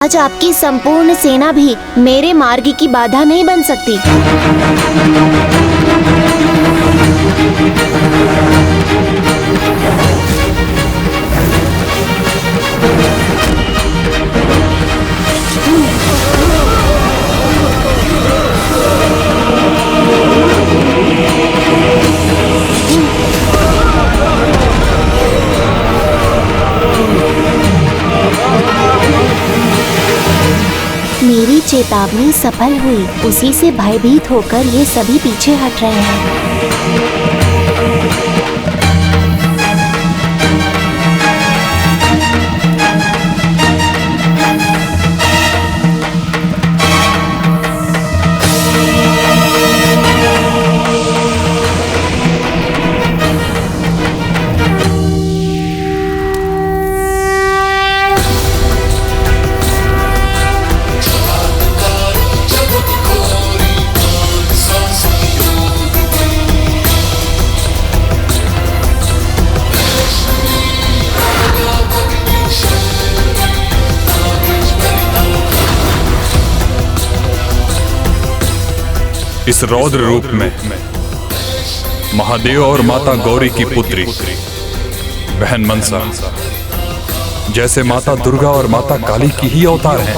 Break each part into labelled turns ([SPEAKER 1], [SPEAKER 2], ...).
[SPEAKER 1] आज आपकी संपूर्ण सेना भी मेरे मार्ग की बाधा नहीं बन सकती। मेरी चेतावनी सफल हुई। उसी से भयभीत होकर ये सभी पीछे हट रहे हैं।
[SPEAKER 2] इस रौद्र रूप में महादेव और माता गौरी की पुत्री बहन मनसा जैसे माता दुर्गा और माता काली की ही अवतार हैं।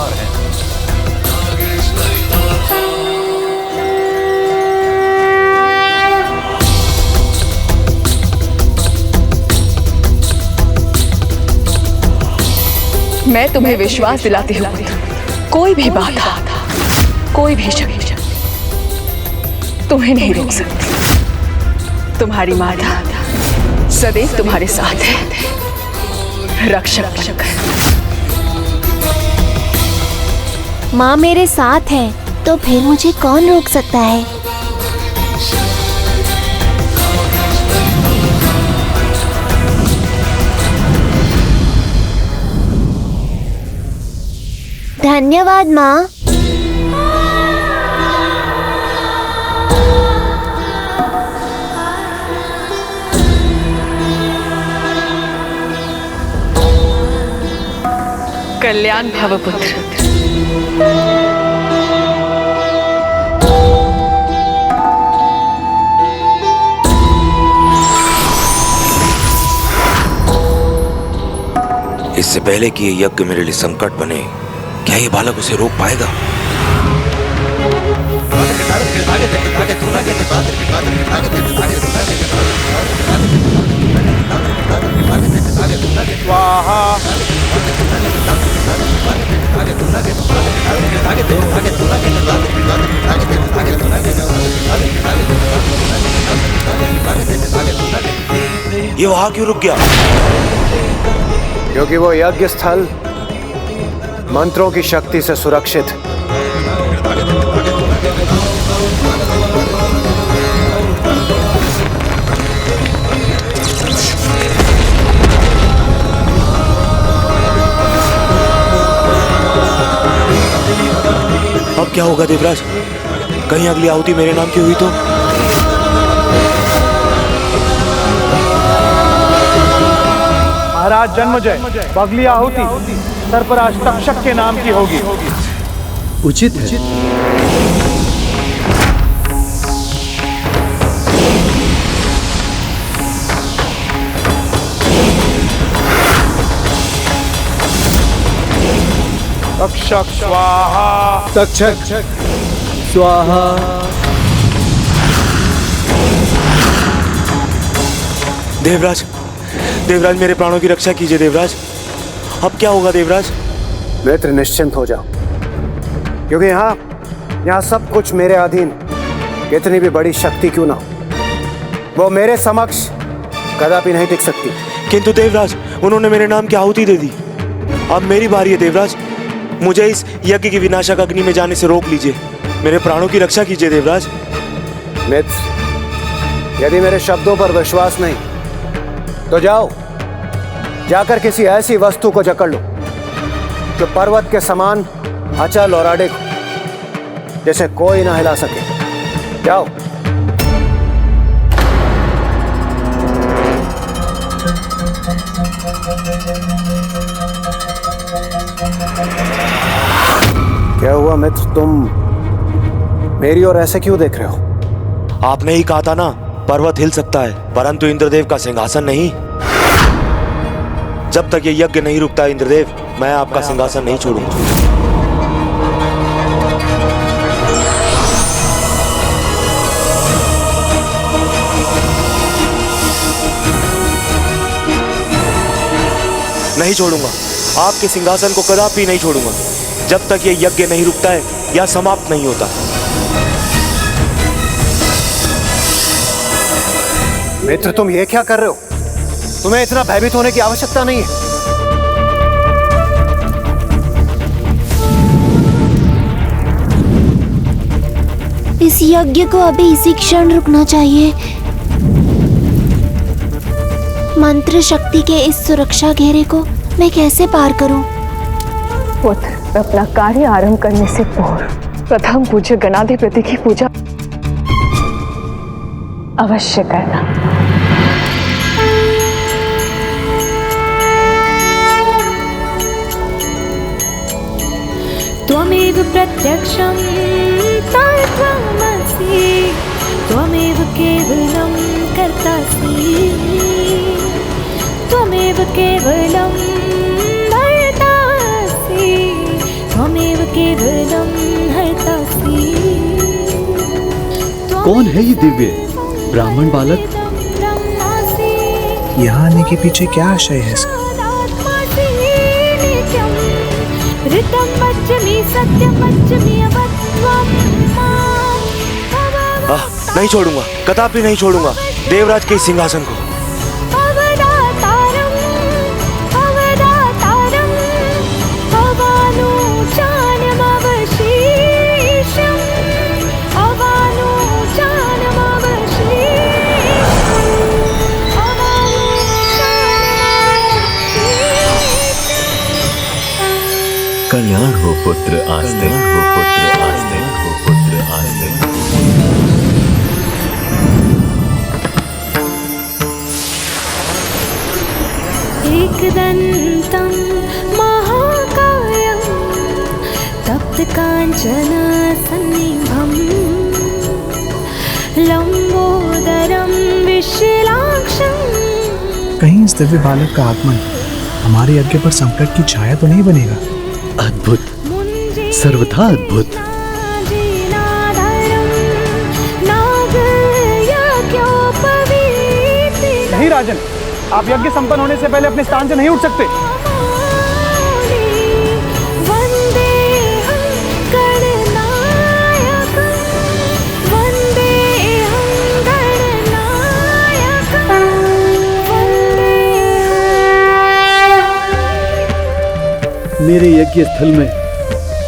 [SPEAKER 3] मैं तुम्हें विश्वास दिलाती हूँ, कोई भी बाधा, कोई भी शक्ति तुम्हें नहीं रोक सकती। तुम्हारी माता सदैव तुम्हारे साथ है, रक्षक।
[SPEAKER 1] माँ मेरे साथ है तो फिर मुझे कौन रोक सकता है। धन्यवाद माँ।
[SPEAKER 3] कल्याण भव पुत्र।
[SPEAKER 4] इससे पहले कि ये यज्ञ मेरे लिए संकट बने, क्या ये बालक उसे रोक पाएगा? ये वहां क्यों रुक गया?
[SPEAKER 5] क्योंकि वो यज्ञ स्थल मंत्रों की शक्ति से सुरक्षित है।
[SPEAKER 4] अब क्या होगा देवराज? कहीं अगली आहुति मेरे नाम की हुई तो?
[SPEAKER 6] महाराज जन्मजय, अगली आहुति सर्पराज तक्षक के नाम की होगी।
[SPEAKER 5] उचित है।
[SPEAKER 6] तक्षक स्वाहा।
[SPEAKER 5] तक्षक स्वाहा।
[SPEAKER 4] देवराज मेरे प्राणों की रक्षा कीजिए देवराज। अब क्या होगा देवराज?
[SPEAKER 5] मित्र निश्चिंत हो जाओ, क्योंकि यहाँ सब कुछ मेरे अधीन। कितनी भी बड़ी शक्ति क्यों ना हो, वो मेरे समक्ष कदापि नहीं टिक सकती।
[SPEAKER 4] किंतु देवराज, उन्होंने मेरे नाम की आहुति दे दी। अब मेरी बारी है देवराज। मुझे इस यज्ञ की विनाशक अग्नि में जाने से रोक लीजिए। मेरे प्राणों की रक्षा कीजिए देवराज।
[SPEAKER 5] मित्र, यदि मेरे शब्दों पर विश्वास नहीं तो जाओ, जाकर किसी ऐसी वस्तु को जकड़ लो जो पर्वत के समान अचल और अडिग, जैसे कोई ना हिला सके। जाओ। क्या हुआ मित्र, तुम मेरी ओर ऐसे क्यों देख रहे हो?
[SPEAKER 4] आपने ही कहा था ना, पर्वत हिल सकता है परंतु इंद्रदेव का सिंहासन नहीं। जब तक ये यज्ञ नहीं रुकता इंद्रदेव, मैं आपका सिंहासन नहीं छोड़ूंगा। नहीं छोड़ूंगा, आपके सिंहासन को कदापि नहीं छोड़ूंगा जब तक ये यज्ञ नहीं रुकता है या समाप्त नहीं होता।
[SPEAKER 5] मित्र, तुम ये क्या कर रहे हो? तुम्हें इतना भयभीत होने की आवश्यकता नहीं है।
[SPEAKER 1] इस यज्ञ को अभी इसी क्षण रुकना चाहिए। मंत्र शक्ति के इस सुरक्षा घेरे को मैं कैसे पार करूं?
[SPEAKER 3] पुत्र, अपना कार्य आरंभ करने से पूर्व प्रथम पूज्य गणाधिपति की पूजा अवश्य करना।
[SPEAKER 7] त्वमेव प्रत्यक्षं तत्त्वमसि, त्वमेव केवलं कर्तासि, त्वमेव केवलं भर्तासि, त्वमेव केवलं हर्तासि।
[SPEAKER 8] कौन है ये दिव्य ब्राह्मण बालक?
[SPEAKER 9] यहाँ आने के पीछे क्या आशय है इसका?
[SPEAKER 4] नहीं छोड़ूंगा, कदापि नहीं छोड़ूंगा देवराज के इस सिंहासन को।
[SPEAKER 10] कल्याण हो पुत्र आस्ते, हो पुत्र आस्ते, हो पुत्र आस्ते।
[SPEAKER 7] एकदन्तं महाकायं तप्तकाञ्चन सन्निभं, लंबोदरं विशालाक्षं।
[SPEAKER 9] कहीं इस दिव्य बालक का आगमन हमारे यज्ञ पर संकट की छाया तो नहीं बनेगा?
[SPEAKER 8] अद्भुत, सर्वथा अद्भुत।
[SPEAKER 6] नहीं राजन, आप यज्ञ संपन्न होने से पहले अपने स्थान से नहीं उठ सकते।
[SPEAKER 8] मेरे यज्ञ स्थल में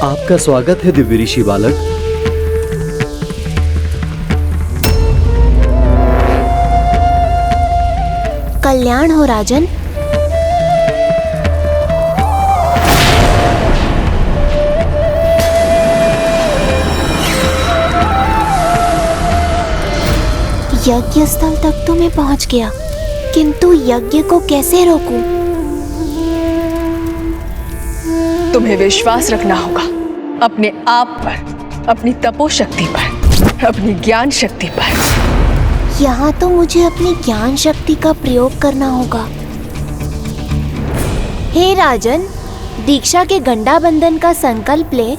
[SPEAKER 8] आपका स्वागत है दिव्य ऋषि बालक।
[SPEAKER 1] कल्याण हो राजन। यज्ञ स्थल तक तो मैं पहुंच गया, किंतु यज्ञ को कैसे रोकूं?
[SPEAKER 3] तुम्हें विश्वास रखना होगा अपने आप पर, अपनी तपोशक्ति पर, अपनी ज्ञान शक्ति पर।
[SPEAKER 1] यहाँ तो मुझे अपनी ज्ञान शक्ति का प्रयोग करना होगा। हे राजन, दीक्षा के गंडा बंधन का संकल्प ले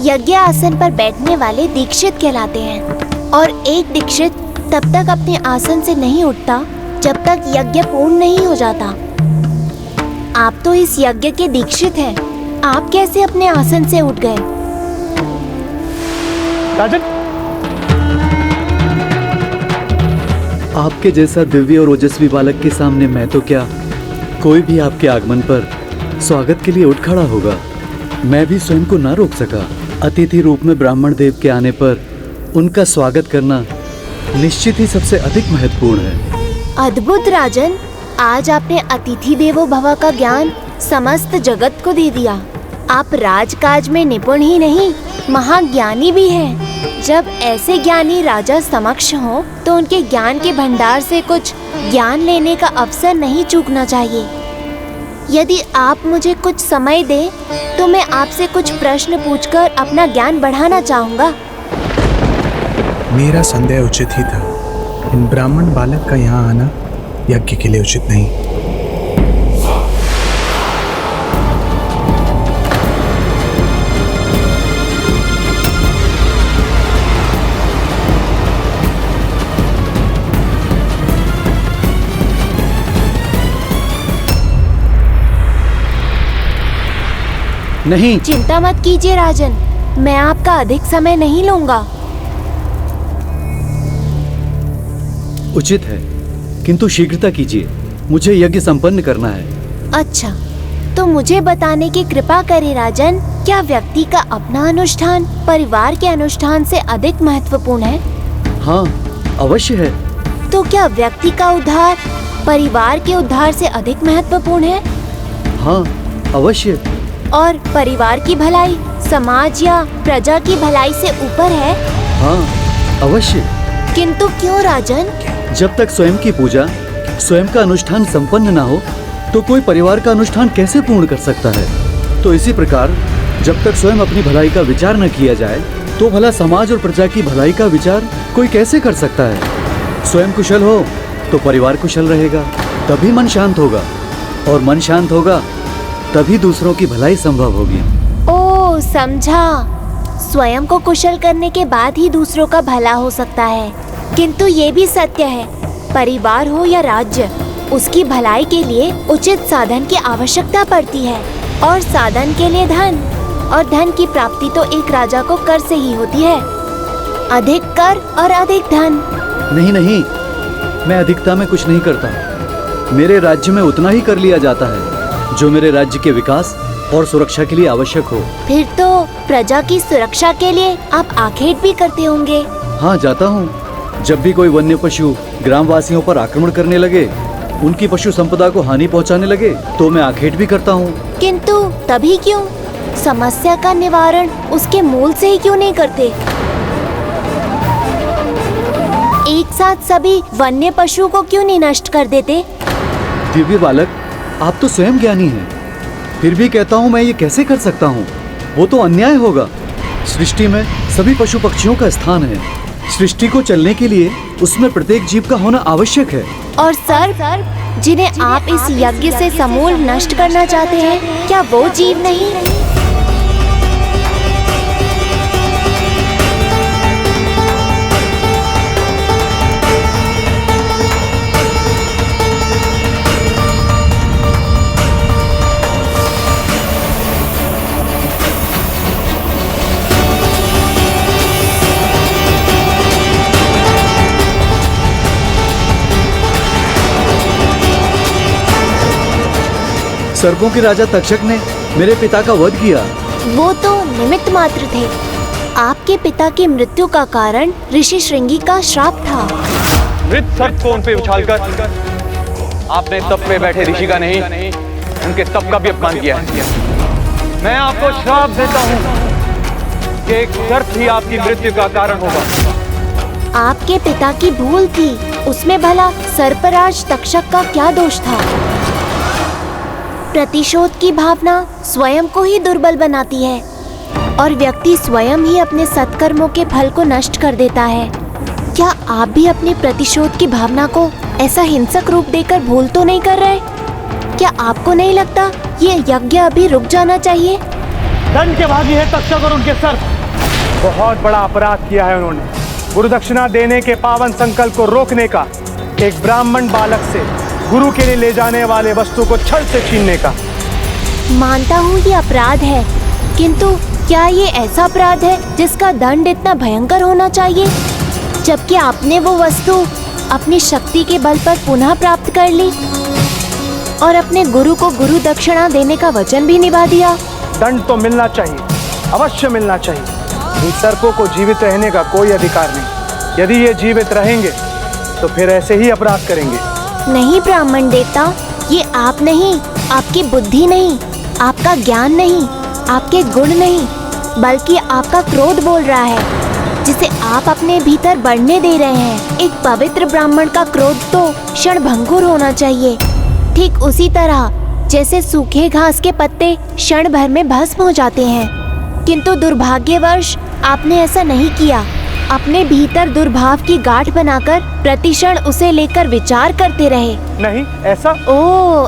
[SPEAKER 1] यज्ञ आसन पर बैठने वाले दीक्षित कहलाते हैं, और एक दीक्षित तब तक अपने आसन से नहीं उठता जब तक यज्ञ पूर्ण नहीं हो जाता। आप तो इस यज्ञ के दीक्षित हैं, आप कैसे अपने आसन से उठ गए?
[SPEAKER 6] राजन,
[SPEAKER 8] आपके जैसा दिव्य और ओजस्वी बालक के सामने मैं तो क्या, कोई भी आपके आगमन पर स्वागत के लिए उठ खड़ा होगा। मैं भी स्वयं को न रोक सका। अतिथि रूप में ब्राह्मण देव के आने पर उनका स्वागत करना निश्चित ही सबसे अधिक महत्वपूर्ण है।
[SPEAKER 1] अद्भुत राजन, आज आपने अतिथि देवो भव का ज्ञान समस्त जगत को दे दिया। आप राजकाज में निपुण ही नहीं, महाज्ञानी भी हैं। जब ऐसे ज्ञानी राजा समक्ष हो तो उनके ज्ञान के भंडार से कुछ ज्ञान लेने का अवसर नहीं चूकना चाहिए। यदि आप मुझे कुछ समय दें तो मैं आपसे कुछ प्रश्न पूछकर अपना ज्ञान बढ़ाना चाहूँगा।
[SPEAKER 9] मेरा संदेह उचित ही था। इन ब्राह्मण बालक का यहाँ आना यज्ञ के लिए उचित नहीं।
[SPEAKER 8] नहीं।
[SPEAKER 1] चिंता मत कीजिए राजन, मैं आपका अधिक समय नहीं लूंगा।
[SPEAKER 8] उचित है, किंतु शीघ्रता कीजिए, मुझे यज्ञ संपन्न करना है।
[SPEAKER 1] अच्छा, तो मुझे बताने की कृपा करें राजन, क्या व्यक्ति का अपना अनुष्ठान परिवार के अनुष्ठान से अधिक महत्वपूर्ण है?
[SPEAKER 8] हाँ, अवश्य है।
[SPEAKER 1] तो क्या व्यक्ति का उद्धार परिवार के उद्धार से अधिक महत्वपूर्ण है?
[SPEAKER 8] हाँ, अवश्य।
[SPEAKER 1] और परिवार की भलाई समाज या प्रजा की भलाई से ऊपर है?
[SPEAKER 8] हाँ, अवश्य।
[SPEAKER 1] किंतु क्यों राजन?
[SPEAKER 8] जब तक स्वयं की पूजा, स्वयं का अनुष्ठान संपन्न ना हो, तो कोई परिवार का अनुष्ठान कैसे पूर्ण कर सकता है? तो इसी प्रकार जब तक स्वयं अपनी भलाई का विचार न किया जाए, तो भला समाज और प्रजा की भलाई का विचार कोई कैसे कर सकता है? स्वयं कुशल हो तो परिवार कुशल रहेगा, तभी मन शांत होगा, और मन शांत होगा तभी दूसरों की भलाई संभव होगी।
[SPEAKER 1] ओह, समझा। स्वयं को कुशल करने के बाद ही दूसरों का भला हो सकता है। किंतु ये भी सत्य है, परिवार हो या राज्य, उसकी भलाई के लिए उचित साधन की आवश्यकता पड़ती है, और साधन के लिए धन, और धन की प्राप्ति तो एक राजा को कर से ही होती है। अधिक कर और अधिक धन।
[SPEAKER 8] नहीं नहीं, मैं अधिकता में कुछ नहीं करता। मेरे राज्य में उतना ही कर लिया जाता है जो मेरे राज्य के विकास और सुरक्षा के लिए आवश्यक हो।
[SPEAKER 1] फिर तो प्रजा की सुरक्षा के लिए आप आखेट भी करते होंगे।
[SPEAKER 8] हाँ, जाता हूँ। जब भी कोई वन्य पशु ग्रामवासियों पर आक्रमण करने लगे, उनकी पशु संपदा को हानि पहुँचाने लगे, तो मैं आखेट भी करता हूँ।
[SPEAKER 1] किंतु तभी क्यों? समस्या का निवारण उसके मूल से ही क्यों नहीं करते? एक साथ सभी वन्य पशु को क्यों नहीं नष्ट कर देते?
[SPEAKER 8] दिव्य बालक, आप तो स्वयं ज्ञानी हैं, फिर भी कहता हूँ मैं ये कैसे कर सकता हूँ? वो तो अन्याय होगा। सृष्टि में सभी पशु पक्षियों का स्थान है। सृष्टि को चलने के लिए उसमें प्रत्येक जीव का होना आवश्यक है।
[SPEAKER 1] और सर्प जिन्हें आप इस यज्ञ से समूल नष्ट करना चाहते हैं, क्या वो जीव नहीं?
[SPEAKER 8] सर्पों के राजा तक्षक ने मेरे पिता का वध किया।
[SPEAKER 1] वो तो निमित्त मात्र थे। आपके पिता की मृत्यु का कारण ऋषि श्रृंगी का श्राप था।
[SPEAKER 6] मृत सर्प को उन पे उछालकर आपने तप पे बैठे ऋषि का नहीं, उनके तप का भी अपमान किया है। मैं आपको श्राप देता हूँ कि एक सर्प ही आपकी मृत्यु का कारण होगा।
[SPEAKER 1] आपके पिता की भूल थी, उसमें भला सर्पराज तक्षक का क्या दोष था? प्रतिशोध की भावना स्वयं को ही दुर्बल बनाती है, और व्यक्ति स्वयं ही अपने सत्कर्मों के फल को नष्ट कर देता है। क्या आप भी अपने प्रतिशोध की भावना को ऐसा हिंसक रूप देकर भूल तो नहीं कर रहे? क्या आपको नहीं लगता ये यज्ञ अभी रुक जाना चाहिए?
[SPEAKER 6] दंड के भागी है तक्षक और उनके सर्प। बहुत बड़ा अपराध किया है उन्होंने। गुरु दक्षिणा देने के पावन संकल्प को रोकने का, एक ब्राह्मण बालक से गुरु के लिए ले जाने वाले वस्तु को छल से छीनने का।
[SPEAKER 1] मानता हूँ ये अपराध है, किंतु क्या ये ऐसा अपराध है जिसका दंड इतना भयंकर होना चाहिए? जबकि आपने वो वस्तु अपनी शक्ति के बल पर पुनः प्राप्त कर ली और अपने गुरु को गुरु दक्षिणा देने का वचन भी निभा दिया।
[SPEAKER 6] दंड तो मिलना चाहिए, अवश्य मिलना चाहिए। इन सर्पों को जीवित रहने का कोई अधिकार नहीं। यदि ये जीवित रहेंगे तो फिर ऐसे ही अपराध करेंगे।
[SPEAKER 1] नहीं ब्राह्मण देवता, ये आप नहीं, आपकी बुद्धि नहीं, आपका ज्ञान नहीं, आपके गुण नहीं, बल्कि आपका क्रोध बोल रहा है, जिसे आप अपने भीतर बढ़ने दे रहे हैं। एक पवित्र ब्राह्मण का क्रोध तो क्षणभंगुर होना चाहिए। ठीक उसी तरह जैसे सूखे घास के पत्ते क्षण भर में भस्म हो जाते हैं। किंतु दुर्भाग्यवश आपने ऐसा नहीं किया। अपने भीतर दुर्भाव की गांठ बनाकर प्रतिक्षण उसे लेकर विचार करते रहे।
[SPEAKER 6] नहीं, ऐसा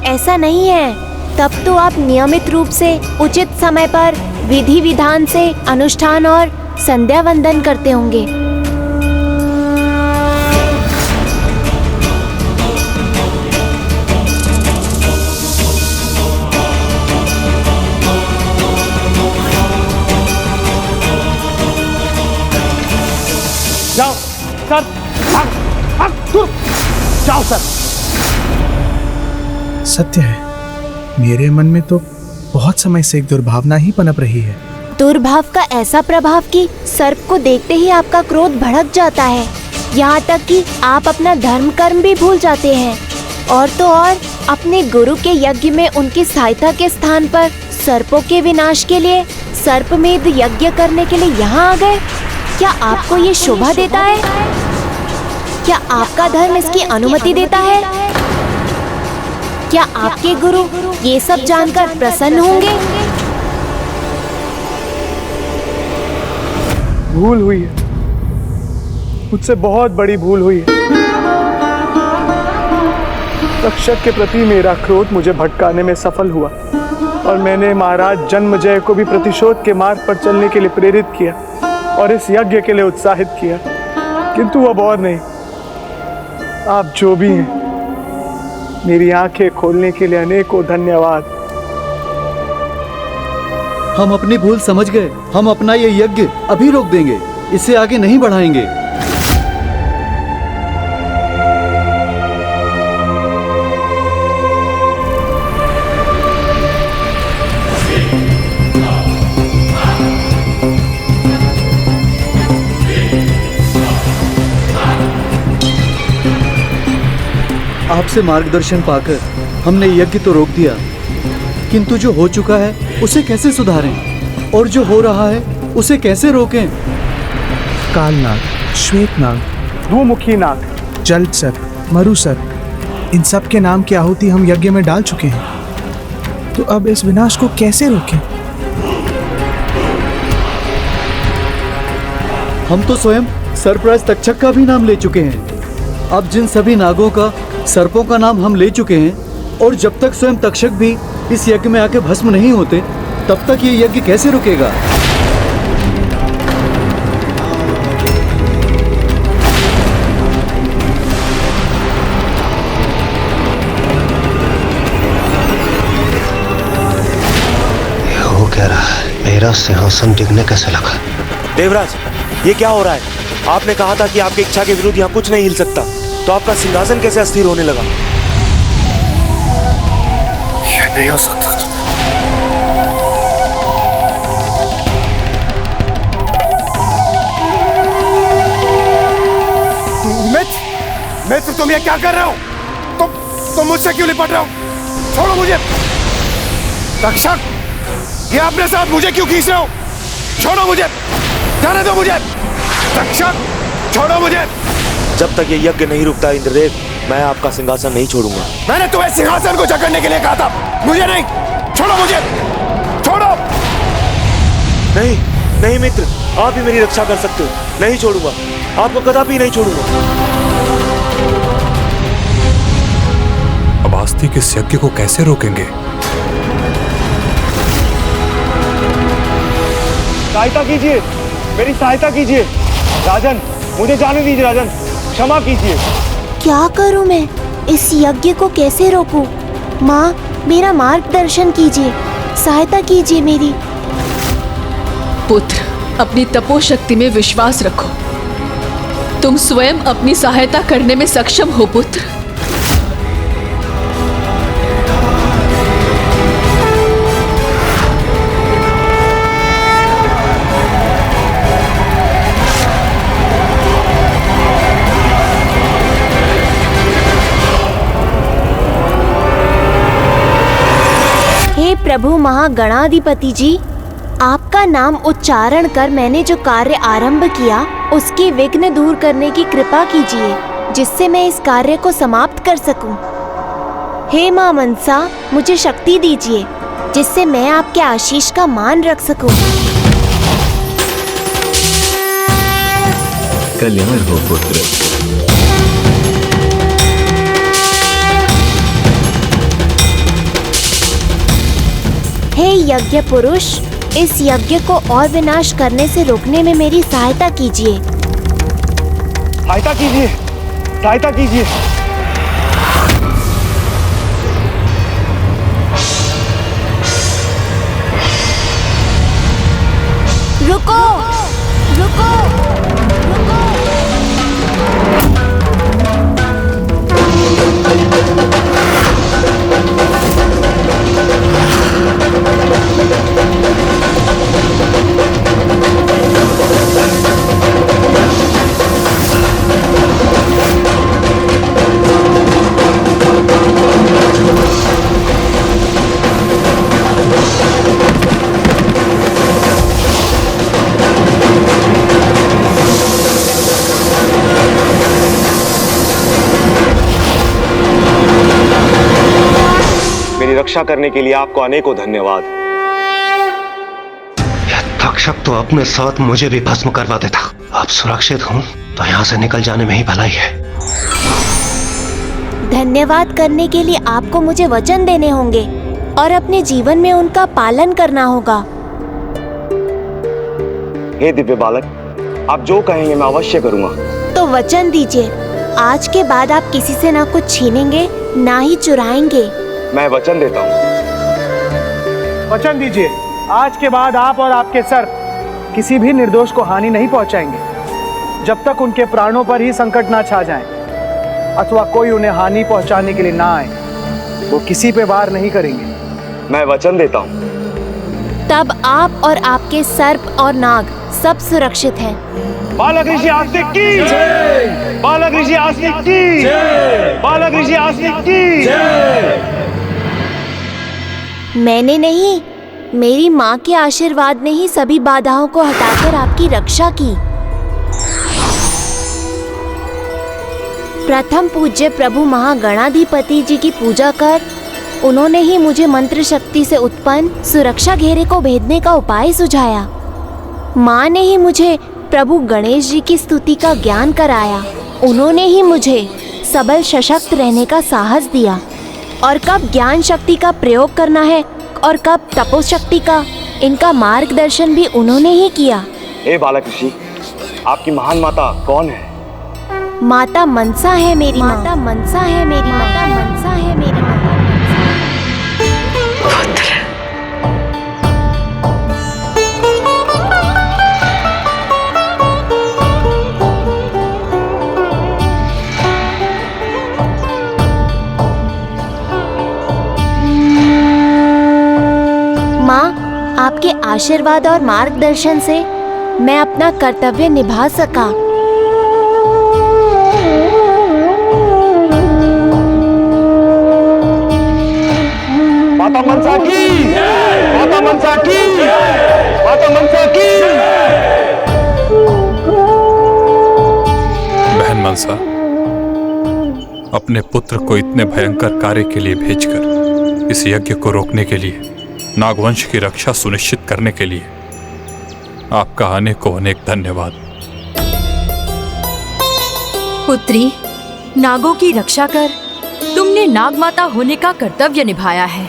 [SPEAKER 1] ऐसा नहीं है। तब तो आप नियमित रूप से उचित समय पर विधि विधान से अनुष्ठान और संध्या वंदन करते होंगे।
[SPEAKER 6] जाओ सर, भाग, भाग, दूर, जाओ सर।
[SPEAKER 9] सत्य है, मेरे मन में तो बहुत समय से एक दुर्भावना ही पनप रही है।
[SPEAKER 1] दुर्भाव का ऐसा प्रभाव कि सर्प को देखते ही आपका क्रोध भड़क जाता है, यहाँ तक कि आप अपना धर्म कर्म भी भूल जाते हैं। और तो और अपने गुरु के यज्ञ में उनकी सहायता के स्थान पर सर्पों के विनाश के लिए सर्पमेध यज्ञ करने के लिए यहाँ आ गए। क्या आपको ये शोभा देता है? क्या आपका धर्म इसकी अनुमति देता है? क्या आपके गुरु ये सब जानकर प्रसन्न होंगे?
[SPEAKER 6] भूल हुई है, मुझसे बहुत बड़ी भूल हुई है। तक्षक के प्रति मेरा क्रोध मुझे भटकाने में सफल हुआ और मैंने महाराज जन्मजय को भी प्रतिशोध के मार्ग पर चलने के लिए प्रेरित किया और इस यज्ञ के लिए उत्साहित किया। किंतु अब और नहीं। आप जो भी हैं, मेरी आंखें खोलने के लिए अनेकों धन्यवाद।
[SPEAKER 8] हम अपनी भूल समझ गए। हम अपना ये यज्ञ अभी रोक देंगे, इसे आगे नहीं बढ़ाएंगे। आपसे मार्गदर्शन पाकर हमने यज्ञ तो रोक दिया, किंतु जो हो चुका है उसे कैसे सुधारें और जो हो रहा है उसे कैसे रोकें?
[SPEAKER 9] कालनाग, श्वेतनाग,
[SPEAKER 6] धूमुखी नाग,
[SPEAKER 9] जल सर्प, मरु सर्प, इन सब के नाम की आहुति हम यज्ञ में डाल चुके हैं। तो अब इस विनाश को कैसे रोकें?
[SPEAKER 8] हम तो स्वयं सर्पराज तक्षक का भी नाम ले चुके हैं। अब जिन सभी नागों का, सर्पों का नाम हम ले चुके हैं, और जब तक स्वयं तक्षक भी इस यज्ञ में आके भस्म नहीं होते, तब तक ये यज्ञ कैसे रुकेगा?
[SPEAKER 11] ये हो क्या रहा है? मेरा सिंहासन डिगने कैसे लगा?
[SPEAKER 4] देवराज, ये क्या हो रहा है? आपने कहा था कि आपकी इच्छा के विरुद्ध यहाँ कुछ नहीं हिल सकता, तो आपका सिंहासन कैसे अस्थिर होने लगा?
[SPEAKER 11] ये नहीं हो सकता।
[SPEAKER 5] मित्र, तुम ये क्या कर रहे हो? तुम मुझसे क्यों निपट रहे हो? छोड़ो मुझे। तक्षक, ये अपने साथ मुझे क्यों खींच रहे हो? छोड़ो मुझे, जाने दो मुझे। तक्षक, छोड़ो मुझे।
[SPEAKER 4] जब तक ये यज्ञ नहीं रुकता इंद्रदेव, मैं आपका सिंहासन नहीं छोड़ूंगा।
[SPEAKER 5] मैंने तुम्हें सिंहासन को जकड़ने के लिए कहा था, मुझे नहीं। छोड़ो मुझे, छोड़ो।
[SPEAKER 4] नहीं नहीं मित्र, आप ही मेरी रक्षा कर सकते हो। नहीं छोड़ूंगा, आपको कदापि नहीं छोड़ूंगा।
[SPEAKER 2] अब आस्तिक इस यज्ञ को कैसे रोकेंगे?
[SPEAKER 6] सहायता कीजिए, मेरी सहायता कीजिए। राजन, मुझे जाने दीजिए। राजन, क्षमा कीजिए।
[SPEAKER 1] क्या करूं मैं? इस यज्ञ को कैसे रोकूं? माँ, मेरा मार्गदर्शन कीजिए, सहायता कीजिए मेरी।
[SPEAKER 3] पुत्र, अपनी तपोशक्ति में विश्वास रखो। तुम स्वयं अपनी सहायता करने में सक्षम हो पुत्र।
[SPEAKER 1] हे प्रभु महागणाधिपति जी, आपका नाम उच्चारण कर मैंने जो कार्य आरंभ किया उसकी विघ्न दूर करने की कृपा कीजिए, जिससे मैं इस कार्य को समाप्त कर सकूं। हे माँ मनसा, मुझे शक्ति दीजिए जिससे मैं आपके आशीष का मान रख सकूं।
[SPEAKER 10] कल्याण हो पुत्र।
[SPEAKER 1] हे यज्ञ पुरुष, इस यज्ञ को और विनाश करने से रोकने में मेरी सहायता कीजिए।
[SPEAKER 4] सहायता कीजिए, सहायता कीजिए।
[SPEAKER 1] रुको, रुको, रुको।
[SPEAKER 4] मेरी रक्षा करने के लिए आपको अनेकों धन्यवाद।
[SPEAKER 11] यह तक्षक तो अपने साथ मुझे भी भस्म करवा देता। अब सुरक्षित हूँ तो यहाँ से निकल जाने में ही भलाई है।
[SPEAKER 1] धन्यवाद करने के लिए आपको मुझे वचन देने होंगे और अपने जीवन में उनका पालन करना होगा।
[SPEAKER 4] हे दिव्य बालक, आप जो कहेंगे मैं अवश्य करूंगा।
[SPEAKER 1] तो वचन दीजिए, आज के बाद आप किसी से ना कुछ छीनेंगे ना ही चुराएंगे।
[SPEAKER 4] मैं वचन देता हूँ।
[SPEAKER 9] वचन दीजिए, आज के बाद आप और आपके सर्प किसी भी निर्दोष को हानि नहीं पहुंचाएंगे जब तक उनके प्राणों पर ही संकट ना छा जाए अथवा कोई उन्हें हानि पहुंचाने के लिए ना आए। वो किसी पे वार नहीं करेंगे।
[SPEAKER 4] मैं वचन देता हूँ।
[SPEAKER 1] तब आप और आपके सर्प और नाग सब सुरक्षित हैं।
[SPEAKER 4] बालक ऋषि आस्तिक की जय। बालक ऋषि आस्तिक की जय। बालक ऋषि आस्तिक की जय।
[SPEAKER 1] मैंने नहीं, मेरी माँ के आशीर्वाद ने ही सभी बाधाओं को हटाकर आपकी रक्षा की। प्रथम पूज्य प्रभु महागणाधिपति जी की पूजा कर उन्होंने ही मुझे मंत्र शक्ति से उत्पन्न सुरक्षा घेरे को भेदने का उपाय सुझाया। माँ ने ही मुझे प्रभु गणेश जी की स्तुति का ज्ञान कराया। उन्होंने ही मुझे सबल सशक्त रहने का साहस दिया और कब ज्ञान शक्ति का प्रयोग करना है और कब तपोशक्ति का, इनका मार्गदर्शन भी उन्होंने ही किया।
[SPEAKER 4] हे बालक ऋषि, आपकी महान माता कौन है?
[SPEAKER 1] माता मनसा है मेरी माता मनसा है मेरी माता मनसा है मेरी माता। माँ, आपके आशीर्वाद और मार्गदर्शन से मैं अपना कर्तव्य निभा सका।
[SPEAKER 4] माता मनसा की, माता मनसा की, माता मनसा की।
[SPEAKER 2] बहन मनसा, अपने पुत्र को इतने भयंकर कार्य के लिए भेजकर इस यज्ञ को रोकने के लिए, नागवंश की रक्षा सुनिश्चित करने के लिए आपका अनेकों अनेक धन्यवाद।
[SPEAKER 12] पुत्री, नागों की रक्षा कर तुमने नागमाता होने का कर्तव्य निभाया है।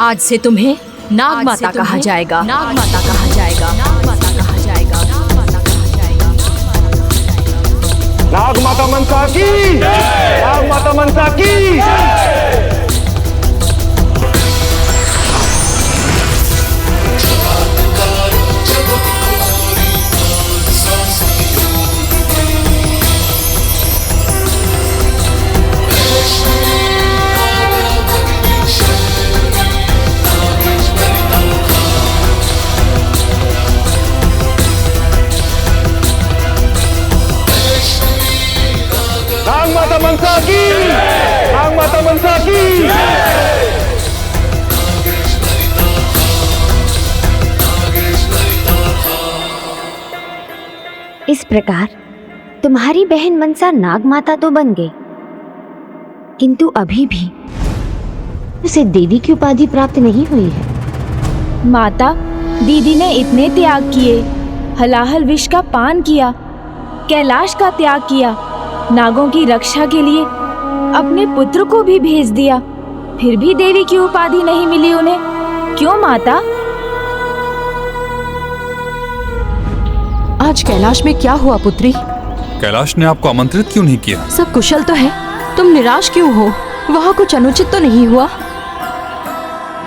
[SPEAKER 12] आज से तुम्हें नागमाता कहा जाएगा। नागमाता कहा जाएगा। नागमाता कहा जाएगा। नागमाता कहा जाएगा।
[SPEAKER 4] नागमाता मनसा की, नागमाता मनसा की। नागमाता मनसा की, नागमाता मनसा की।
[SPEAKER 13] इस प्रकार तुम्हारी बहन मनसा नागमाता तो बन गई, किंतु अभी भी उसे देवी की उपाधि प्राप्त नहीं हुई है।
[SPEAKER 7] माता, दीदी ने इतने त्याग किए, हलाहल विष का पान किया, कैलाश का त्याग किया, नागों की रक्षा के लिए अपने पुत्र को भी भेज दिया, फिर भी देवी की उपाधि नहीं मिली उन्हें। क्यों माता?
[SPEAKER 12] आज कैलाश में क्या हुआ पुत्री?
[SPEAKER 2] कैलाश ने आपको आमंत्रित क्यों नहीं किया?
[SPEAKER 12] सब कुशल तो है, तुम निराश क्यों हो? वहाँ कुछ अनुचित तो नहीं हुआ?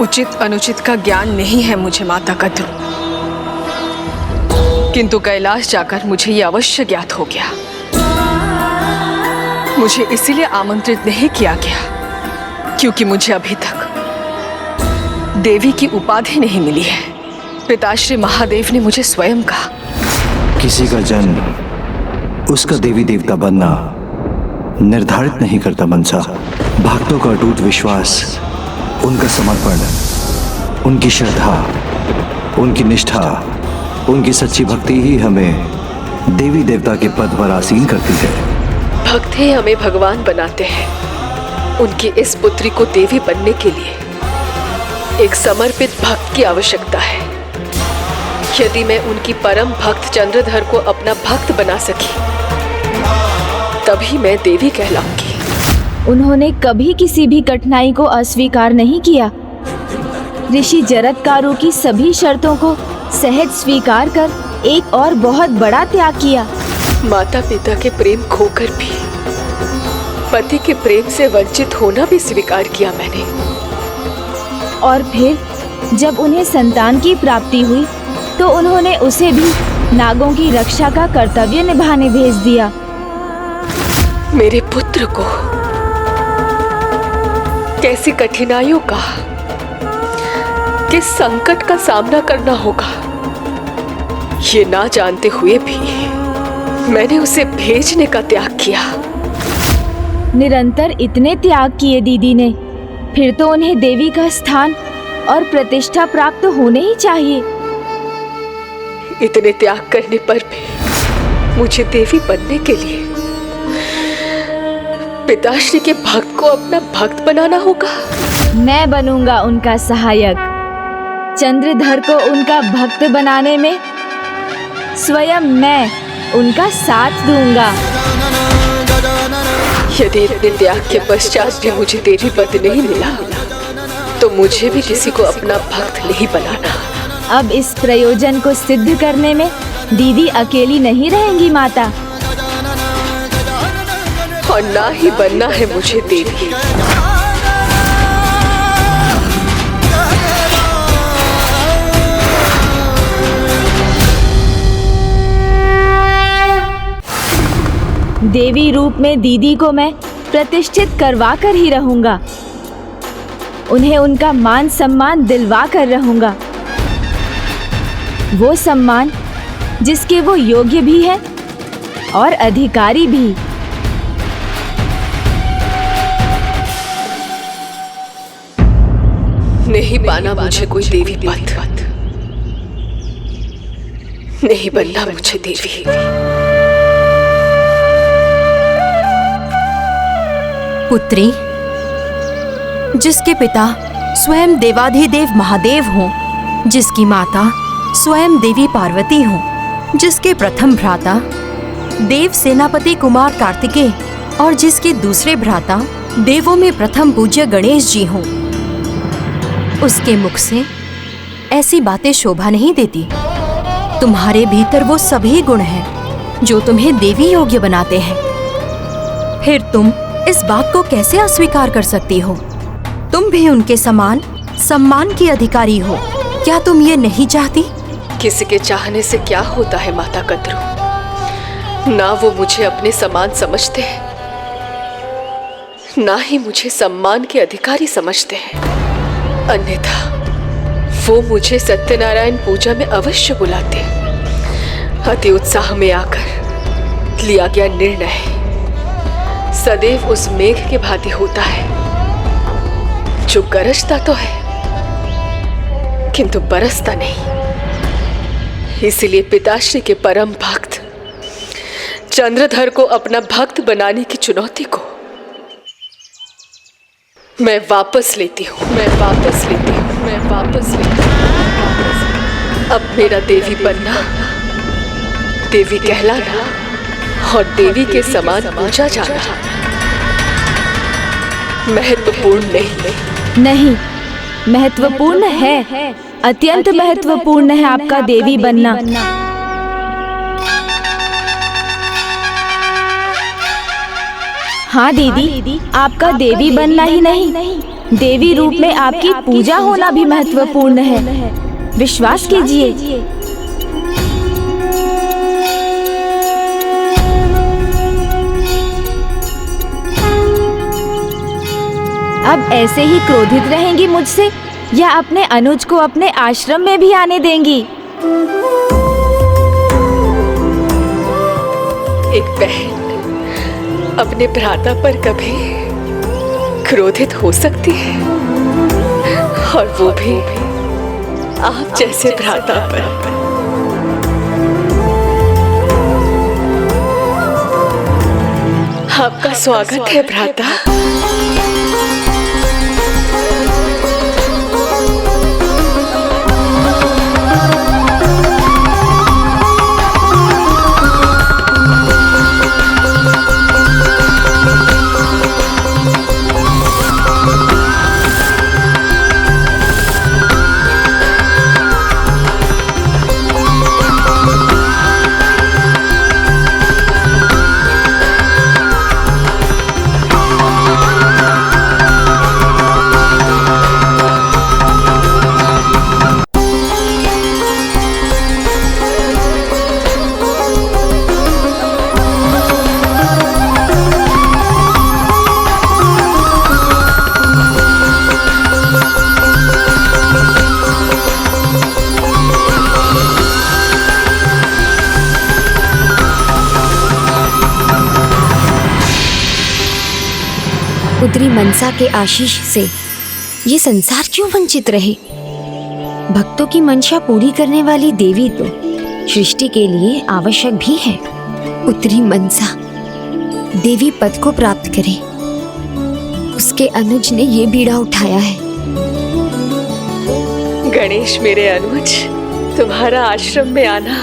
[SPEAKER 3] उचित अनुचित का ज्ञान नहीं है मुझे माता कद्रू, किंतु कैलाश जाकर मुझे ये अवश्य ज्ञात हो गया। मुझे इसीलिए आमंत्रित नहीं किया गया क्योंकि मुझे अभी तक देवी की उपाधि नहीं मिली है। पिताश्री महादेव ने मुझे स्वयं कहा,
[SPEAKER 5] किसी का जन्म उसका देवी देवता बनना निर्धारित नहीं करता मनसा। भक्तों का अटूट विश्वास, उनका समर्पण, उनकी श्रद्धा, उनकी निष्ठा, उनकी सच्ची भक्ति ही हमें देवी देवता के पद पर आसीन करती है।
[SPEAKER 3] भक्त ही हमें भगवान बनाते हैं। उनकी इस पुत्री को देवी बनने के लिए एक समर्पित भक्त की आवश्यकता है। यदि मैं उनकी परम भक्त चंद्रधर को अपना भक्त बना सकी, तभी मैं देवी कहलाऊंगी।
[SPEAKER 7] उन्होंने कभी किसी भी कठिनाई को अस्वीकार नहीं किया। ऋषि जरत्कारों की सभी शर्तों को सहज स्वीकार कर एक और बहुत बड़ा त्याग किया।
[SPEAKER 3] माता पिता के प्रेम खोकर भी पति के प्रेम से वंचित होना भी स्वीकार किया मैंने।
[SPEAKER 7] और फिर जब उन्हें संतान की प्राप्ति हुई तो उन्होंने उसे भी नागों की रक्षा का कर्तव्य निभाने भेज दिया।
[SPEAKER 3] मेरे पुत्र को कैसी कठिनाइयों का, किस संकट का सामना करना होगा, ये ना जानते हुए भी मैंने उसे भेजने का त्याग किया।
[SPEAKER 7] निरंतर इतने त्याग किए दीदी ने, फिर तो उन्हें देवी का स्थान और प्रतिष्ठा प्राप्त होने ही चाहिए।
[SPEAKER 3] इतने त्याग करने पर भी मुझे देवी बनने के लिए पिताश्री के भक्त को अपना भक्त बनाना होगा।
[SPEAKER 7] मैं बनूंगा उनका सहायक। चंद्रधर को उनका भक्त बनाने में स्वयं मैं उनका साथ दूंगा।
[SPEAKER 3] यदि इतने त्याग के पश्चात भी मुझे देवी पद नहीं मिला, तो मुझे भी किसी को अपना भक्त नहीं बनाना।
[SPEAKER 7] अब इस प्रयोजन को सिद्ध करने में दीदी अकेली नहीं रहेंगी माता।
[SPEAKER 3] और ना ही बनना है मुझे देवी।
[SPEAKER 7] देवी रूप में दीदी को मैं प्रतिष्ठित करवा कर ही रहूंगा। उन्हें उनका मान सम्मान दिलवा कर रहूंगा, वो सम्मान जिसके वो योग्य भी है और अधिकारी भी।
[SPEAKER 3] नहीं पाना मुझे कोई देवी पद, नहीं बनना मुझे देवी।
[SPEAKER 12] पुत्री, जिसके पिता स्वयं देवाधिदेव महादेव हों, जिसकी माता स्वयं देवी पार्वती हों, जिसके प्रथम भ्राता देव सेनापति कुमार कार्तिकेय और जिसके दूसरे भ्राता देवों में प्रथम पूज्य गणेश जी हों, उसके मुख से ऐसी बातें शोभा नहीं देती। तुम्हारे भीतर वो सभी गुण हैं जो तुम्हें देवी योग्य बनाते हैं। फिर तुम इस बात को कैसे अस्वीकार कर सकती हो? तुम भी उनके समान सम्मान की अधिकारी हो। क्या तुम ये नहीं चाहती?
[SPEAKER 3] किसी के चाहने से क्या होता है माता कद्रू? ना वो मुझे अपने समान समझते हैं, ना ही मुझे सम्मान के अधिकारी समझते हैं। अन्यथा वो मुझे सत्यनारायण पूजा में अवश्य बुलाते। अति उत्साह में आकर लिया गया निर्णय सदैव उस मेघ के भांति होता है जो गरजता तो है किंतु बरसता नहीं। इसलिए पिताश्री के परम भक्त चंद्रधर को अपना भक्त बनाने की चुनौती को मैं वापस लेती हूँ, मैं वापस लेती हूँ, मैं वापस लेती हूँ। अब मेरा देवी बनना, देवी कहलाना और देवी के समान पूजा जाना महत्वपूर्ण
[SPEAKER 7] नहीं, महत्वपूर्ण है, अत्यंत महत्वपूर्ण है आपका देवी बनना। हाँ दीदी, आपका देवी बनना ही नहीं, देवी रूप में आपकी पूजा होना भी महत्वपूर्ण है। विश्वास कीजिए। अब ऐसे ही क्रोधित रहेंगी मुझसे या अपने अनुज को अपने आश्रम में भी आने देंगी?
[SPEAKER 3] एक बहन अपने भ्राता पर कभी क्रोधित हो सकती है, और वो भी आप जैसे भ्राता पर। आपका स्वागत है भ्राता।
[SPEAKER 13] पुत्री मनसा के आशीष से ये संसार क्यों वंचित रहे? भक्तों की मंशा पूरी करने वाली देवी तो सृष्टि के लिए आवश्यक भी है। पुत्री मनसा देवी पद को प्राप्त करे, उसके अनुज ने ये बीड़ा उठाया है।
[SPEAKER 3] गणेश मेरे अनुज, तुम्हारा आश्रम में आना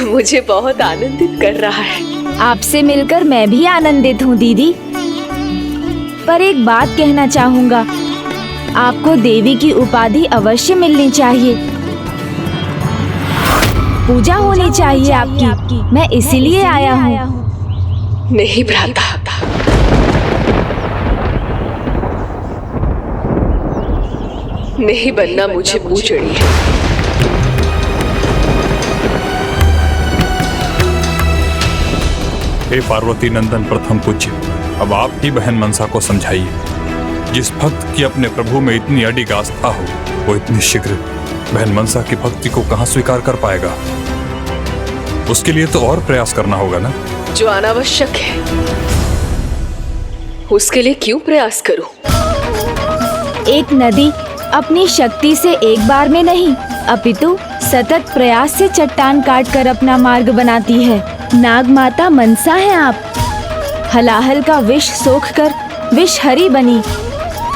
[SPEAKER 3] मुझे बहुत आनंदित कर रहा है।
[SPEAKER 7] आपसे मिलकर मैं भी आनंदित हूँ दीदी, पर एक बात कहना चाहूँगा, आपको देवी की उपाधि अवश्य मिलनी चाहिए, पूजा होनी चाहिए आपकी। मैं इसीलिए आया हूँ।
[SPEAKER 3] नहीं भ्राता, नहीं बनना मुझे पूजनीय है।
[SPEAKER 2] हे पार्वती नंदन प्रथम पूज्य, अब आप ही बहन मनसा को समझाइए। जिस भक्त की अपने प्रभु में इतनी अडिग आस्था हो, वो इतनी शीघ्र बहन मनसा की भक्ति को कहाँ स्वीकार कर पाएगा? उसके लिए तो और प्रयास करना होगा ना।
[SPEAKER 3] जो अनावश्यक है उसके लिए क्यों प्रयास करूं?
[SPEAKER 7] एक नदी अपनी शक्ति से एक बार में नहीं, अपितु सतत प्रयास से चट्टान काट कर अपना मार्ग बनाती है। नाग माता मनसा है आप। हलाहल का विष सोख कर विषहरी बनी,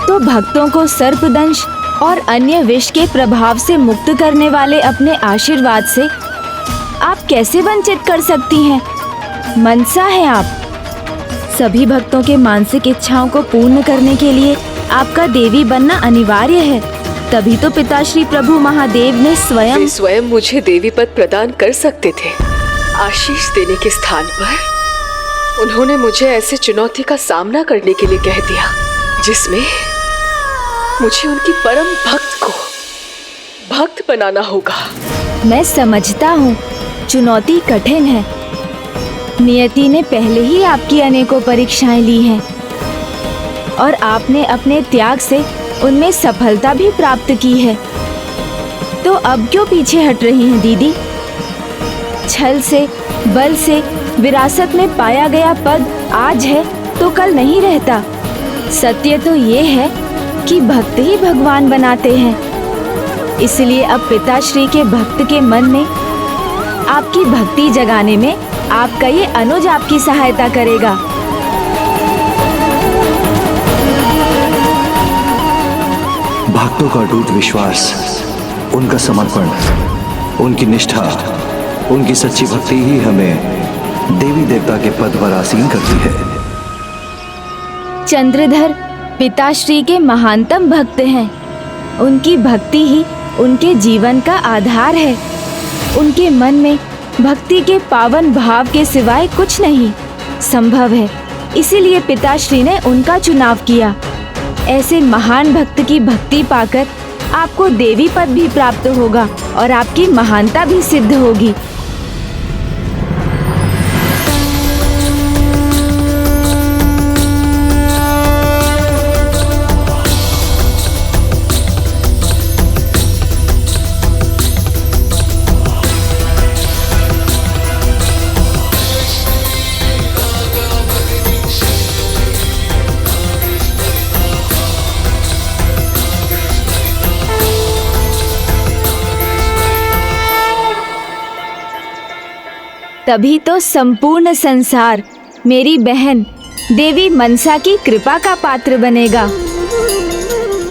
[SPEAKER 7] तो भक्तों को सर्पदंश और अन्य विष के प्रभाव से मुक्त करने वाले अपने आशीर्वाद से आप कैसे वंचित कर सकती हैं? मनसा है आप। सभी भक्तों के मानसिक इच्छाओं को पूर्ण करने के लिए आपका देवी बनना अनिवार्य है। तभी तो पिताश्री प्रभु महादेव ने स्वयं
[SPEAKER 3] मुझे देवी पद प्रदान कर सकते थे। आशीष देने के स्थान पर उन्होंने मुझे ऐसे चुनौती का सामना करने के लिए कह दिया जिसमें मुझे उनकी परम भक्त को भक्त बनाना होगा।
[SPEAKER 7] मैं समझता हूँ चुनौती कठिन है। नियति ने पहले ही आपकी अनेकों परीक्षाएं ली हैं और आपने अपने त्याग से उनमें सफलता भी प्राप्त की है। तो अब क्यों पीछे हट रही हैं दीदी? छल से, बल से विरासत में पाया गया पद आज है तो कल नहीं रहता। सत्य तो ये है कि भक्त ही भगवान बनाते हैं। इसलिए अब पिताश्री के भक्त के मन में आपकी भक्ति जगाने में आपका ये अनुज आपकी सहायता करेगा।
[SPEAKER 14] भक्तों का अटूट विश्वास, उनका समर्पण, उनकी निष्ठा, उनकी सच्ची भक्ति ही हमें देवी देवता के पद पर आसीन करती है।
[SPEAKER 7] चंद्रधर पिताश्री के महानतम भक्त हैं। उनकी भक्ति ही उनके जीवन का आधार है। उनके मन में भक्ति के पावन भाव के सिवाय कुछ नहीं संभव है। इसीलिए पिताश्री ने उनका चुनाव किया। ऐसे महान भक्त की भक्ति पाकर आपको देवी पद भी प्राप्त होगा और आपकी महानता भी सिद्ध होगी। तभी तो संपूर्ण संसार मेरी बहन देवी मनसा की कृपा का पात्र बनेगा।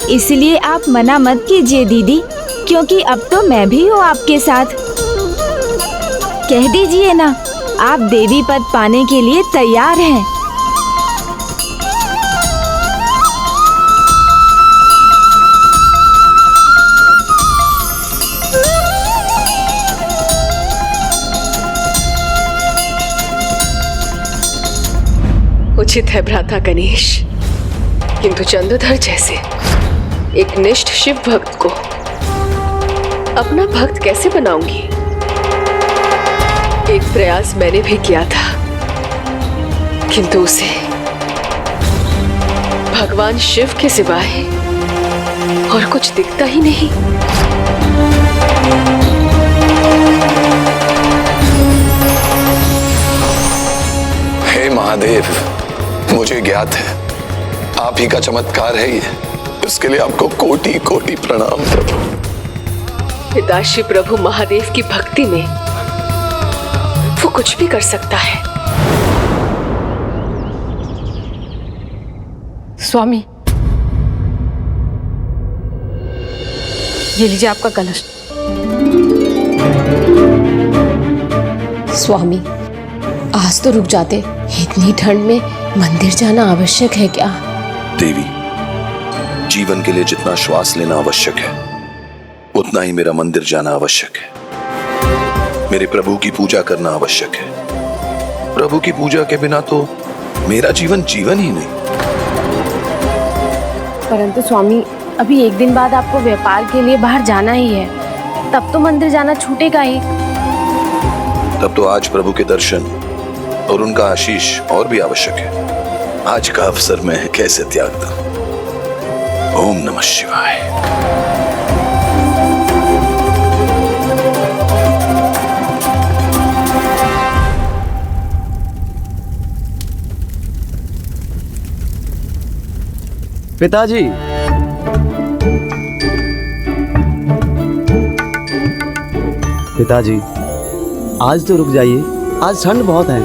[SPEAKER 7] इसलिए आप मना मत कीजिए दीदी, क्योंकि अब तो मैं भी हूँ आपके साथ। कह दीजिए ना, आप देवी पद पाने के लिए तैयार हैं।
[SPEAKER 3] उचित है भ्राता गणेश, किंतु चंद्रधर जैसे एक निष्ठ शिव भक्त को अपना भक्त कैसे बनाऊंगी? एक प्रयास मैंने भी किया था, किंतु उसे भगवान शिव के सिवाय और कुछ दिखता ही नहीं।
[SPEAKER 15] हे महादेव, मुझे ज्ञात है आप ही का चमत्कार है ये। इसके लिए आपको कोटि कोटि प्रणाम प्रभु।
[SPEAKER 3] पिताश्री प्रभु महादेव की भक्ति में वो कुछ भी कर सकता है।
[SPEAKER 16] स्वामी, ये लीजिए आपका कलश।
[SPEAKER 17] स्वामी, आज तो रुक जाते। इतनी ठंड में मंदिर जाना आवश्यक है क्या?
[SPEAKER 15] देवी, जीवन के लिए जितना श्वास लेना आवश्यक है, उतना ही मेरा मंदिर जाना आवश्यक है। मेरे प्रभु की पूजा करना आवश्यक है। प्रभु की पूजा के बिना तो मेरा जीवन जीवन ही नहीं।
[SPEAKER 17] परंतु स्वामी, अभी एक दिन बाद आपको व्यापार के लिए बाहर जाना ही है, तब तो मंदिर जाना छूटेगा ही।
[SPEAKER 15] तब तो आज प्रभु के दर्शन और उनका आशीष और भी आवश्यक है। आज का अवसर मैं कैसे त्याग दूं? ओम नमः शिवाय।
[SPEAKER 8] पिताजी,
[SPEAKER 14] पिताजी, आज तो रुक जाइए। आज ठंड बहुत है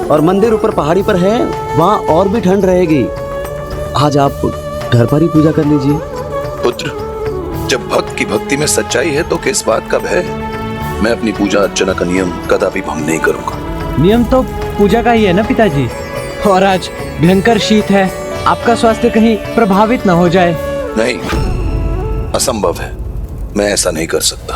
[SPEAKER 14] और मंदिर ऊपर पहाड़ी पर है, वहाँ और भी ठंड रहेगी। आज आप घर पर ही पूजा कर लीजिए।
[SPEAKER 15] पुत्र, जब भक्त की भक्ति में सच्चाई है तो किस बात का भय? मैं अपनी पूजा अर्चना का नियम कदापि भंग नहीं करूंगा।
[SPEAKER 9] नियम तो पूजा का ही है ना पिताजी। और आज भयंकर शीत है, आपका स्वास्थ्य कहीं प्रभावित न हो जाए।
[SPEAKER 15] नहीं, असंभव है, मैं ऐसा नहीं कर सकता।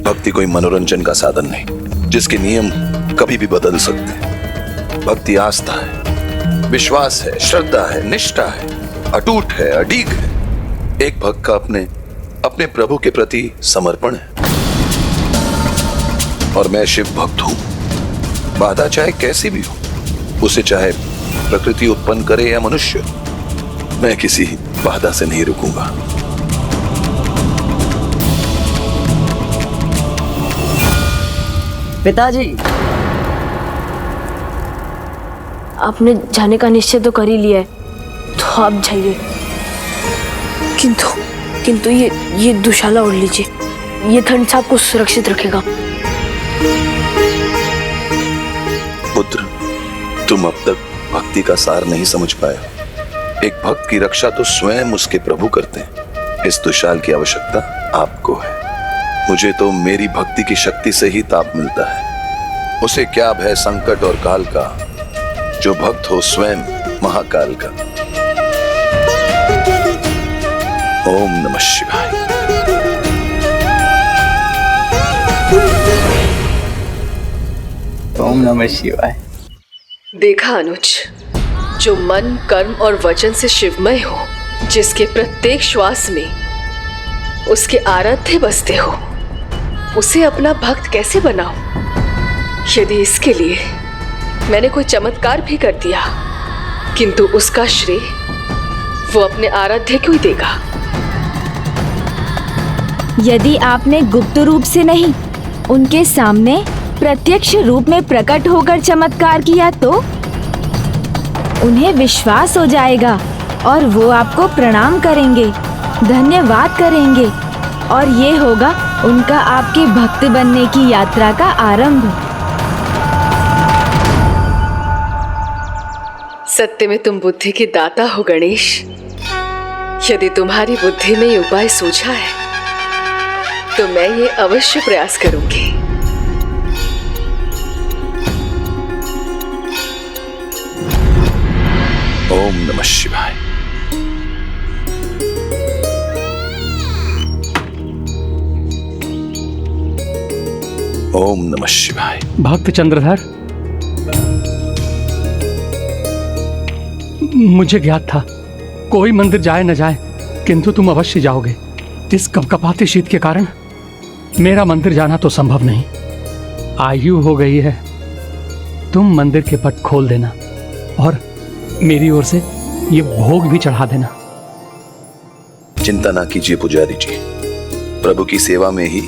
[SPEAKER 15] भक्ति कोई मनोरंजन का साधन नहीं जिसके नियम कभी भी बदल सकते हैं। भक्ति आस्था है, विश्वास है, श्रद्धा है, निष्ठा है, अटूट है, अडीग है। एक भक्त का अपने प्रभु के प्रति समर्पण है। और मैं शिव भक्त हूं। बाधा चाहे कैसी भी हो, उसे चाहे प्रकृति उत्पन्न करे या मनुष्य, मैं किसी बाधा से नहीं रुकूंगा।
[SPEAKER 17] पिताजी, आपने जाने का निश्चय तो कर ही लिया है, तो आप जाइए। किंतु ये दुशाला ओढ़ लीजिए, ये ठंड से आपको सुरक्षित रखेगा।
[SPEAKER 15] पुत्र, तुम अब तक भक्ति का सार नहीं समझ पाया। एक भक्त की रक्षा तो स्वयं उसके प्रभु करते हैं। इस दुशाल की आवश्यकता आपको है। मुझे तो मेरी भक्ति की शक्ति से ही ताप मिलता है। उसे क्या भय संकट और काल का, जो भक्त हो स्वयं महाकाल का। ओम नमः शिवाय।
[SPEAKER 18] ओम नमः शिवाय।
[SPEAKER 3] देखा अनुज, जो मन कर्म और वचन से शिवमय हो, जिसके प्रत्येक श्वास में उसके आराध्य बसते हो, उसे अपना भक्त कैसे बनाऊं? यदि इसके लिए मैंने कोई चमत्कार भी कर दिया, किंतु उसका श्रेय वो अपने आराध्य को ही देगा।
[SPEAKER 7] यदि आपने गुप्त रूप से नहीं, उनके सामने प्रत्यक्ष रूप में प्रकट होकर चमत्कार किया तो उन्हें विश्वास हो जाएगा और वो आपको प्रणाम करेंगे, धन्यवाद करेंगे, और ये होगा उनका आपके भक्त बनने की यात्रा का आरंभ।
[SPEAKER 3] सत्य में तुम बुद्धि के दाता हो गणेश। यदि तुम्हारी बुद्धि में ये उपाय सूझा है तो मैं ये अवश्य प्रयास करूंगी।
[SPEAKER 15] ओम नमः शिवाय। ओम नमः शिवाय।
[SPEAKER 19] भक्त चंद्रधर, मुझे ज्ञात था कोई मंदिर जाए न जाए, किंतु तुम अवश्य जाओगे। इस कपकपाते शीत के कारण मेरा मंदिर जाना तो संभव नहीं। आयु हो गई है, तुम मंदिर के पट खोल देना और मेरी ओर से ये भोग भी चढ़ा देना।
[SPEAKER 15] चिंता ना कीजिए पुजारी जी, प्रभु की सेवा में ही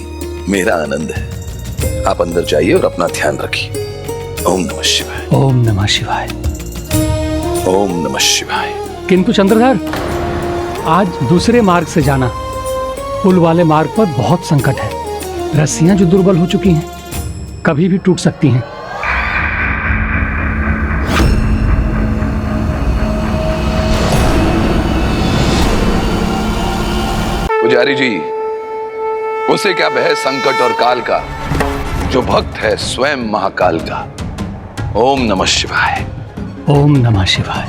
[SPEAKER 15] मेरा आनंद है। आप अंदर जाइए और अपना ध्यान रखिए। ओम नमः शिवाय।
[SPEAKER 19] ओम नमः शिवाय।
[SPEAKER 15] ओम नमः शिवाय।
[SPEAKER 19] किंतु चंद्रधर, आज दूसरे मार्ग से जाना। पुल वाले मार्ग पर बहुत संकट है। रस्सियां जो दुर्बल हो चुकी हैं, कभी भी टूट सकती हैं।
[SPEAKER 15] पुजारी जी, उसे क्या भय संकट और काल का, जो भक्त है स्वयं महाकाल का। ओम नमः शिवाय।
[SPEAKER 19] ओम नमः शिवाय।